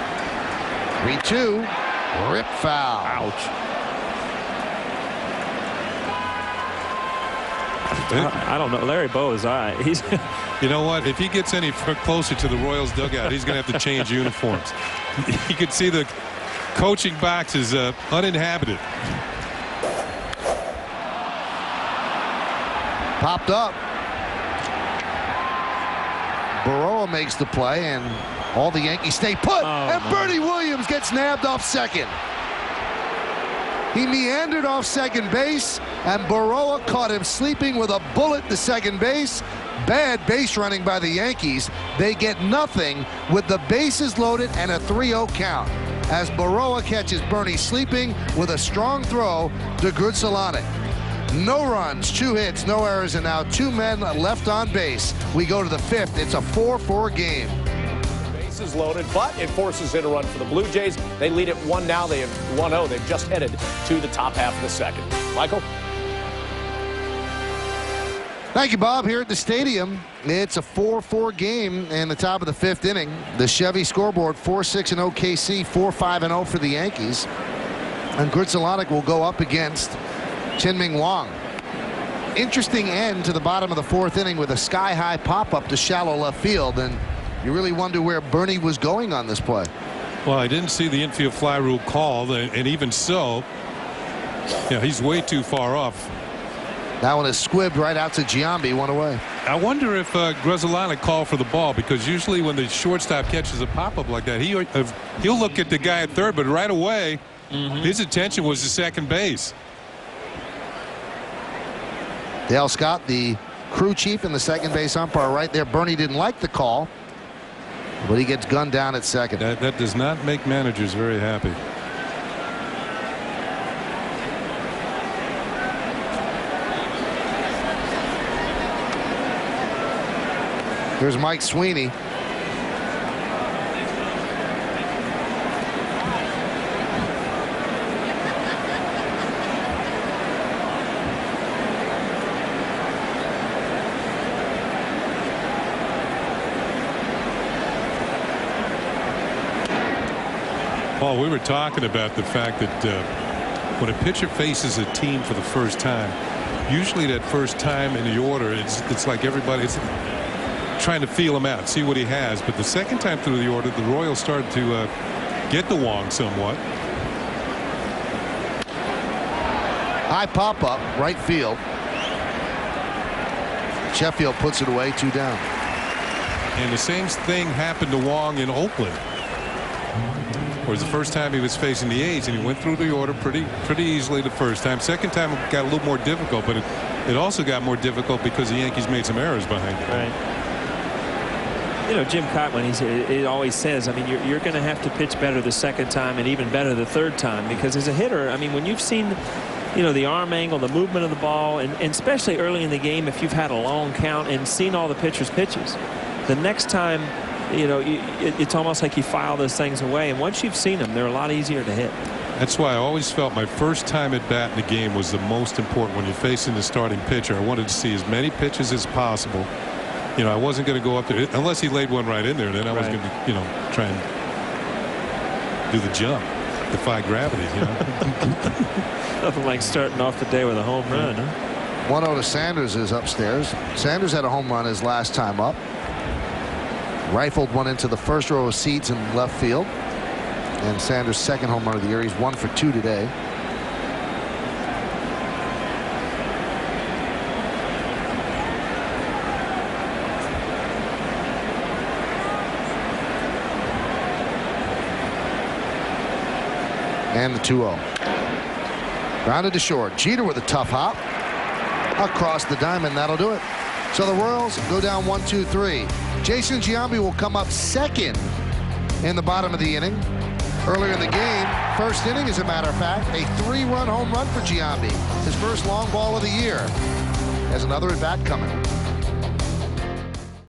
3-2. Rip foul. Ouch. I don't know. Larry Bow is he's You know what? If he gets any closer to the Royals dugout, he's going to have to change uniforms. You can see the coaching box is uninhabited. Popped up. Baroa makes the play, and all the Yankees stay put. And Bernie Williams gets nabbed off second. He meandered off second base, and Baroa caught him sleeping with a bullet to second base. Bad base running by the Yankees. They get nothing with the bases loaded and a 3-0 count as Baroa catches Bernie sleeping with a strong throw to Grudzielanek. No runs, 2 hits, no errors, and now 2 men left on base. We go to the 5th. It's a 4-4 game. Bases loaded, but it forces in a run for the Blue Jays. They lead at 1 now. They have 1-0. They've just headed to the top half of the second. Michael? Thank you, Bob. Here at the stadium, it's a 4-4 game in the top of the 5th inning. The Chevy scoreboard, 4-6-0 KC, 4-5-0 for the Yankees. And Grudzielanek will go up against Chien-Ming Wang. Interesting end to the bottom of the 4th inning with a sky-high pop-up to shallow left field, and you really wonder where Bernie was going on this play. Well, I didn't see the infield fly rule called, and even so, he's way too far off. That one is squibbed right out to Giambi, 1 away. I wonder if Grudzielanek called for the ball, because usually when the shortstop catches a pop-up like that, he'll look at the guy at third, but right away, his attention was to second base. Dale Scott, the crew chief and the second base umpire right there. Bernie didn't like the call, but he gets gunned down at second. That does not make managers very happy. Here's Mike Sweeney. Paul, we were talking about the fact that when a pitcher faces a team for the first time, usually that first time in the order, it's like everybody's trying to feel him out, see what he has. But the second time through the order, the Royals started to get the Wong somewhat. High pop-up, right field. Sheffield puts it away, 2 down. And the same thing happened to Wong in Oakland. Whereas the first time he was facing the A's, and he went through the order pretty easily the first time. Second time it got a little more difficult, but it also got more difficult because the Yankees made some errors behind it. Right. You know, Jim Cotman, he always says, I mean, you're going to have to pitch better the second time and even better the third time, because as a hitter, I mean, when you've seen, the arm angle, the movement of the ball, and especially early in the game, if you've had a long count and seen all the pitcher's pitches, the next time, it's almost like you file those things away. And once you've seen them, they're a lot easier to hit. That's why I always felt my first time at bat in the game was the most important. When you're facing the starting pitcher, I wanted to see as many pitches as possible. I wasn't going to go up there unless he laid one right in there. Then I was going to, try and do the jump, defy gravity. Nothing like starting off the day with a home run. Huh? 1-0 to Sanders is upstairs. Sanders had a home run his last time up. Rifled one into the first row of seats in left field. And Sanders' second home run of the year. He's 1 for 2 today. And the 2-0. Grounded to short. Jeter with a tough hop. Across the diamond. That'll do it. So the Royals go down 1-2-3. Jason Giambi will come up second in the bottom of the inning. Earlier in the game, first inning, as a matter of fact, a 3-run home run for Giambi. His first long ball of the year. Has another at bat coming.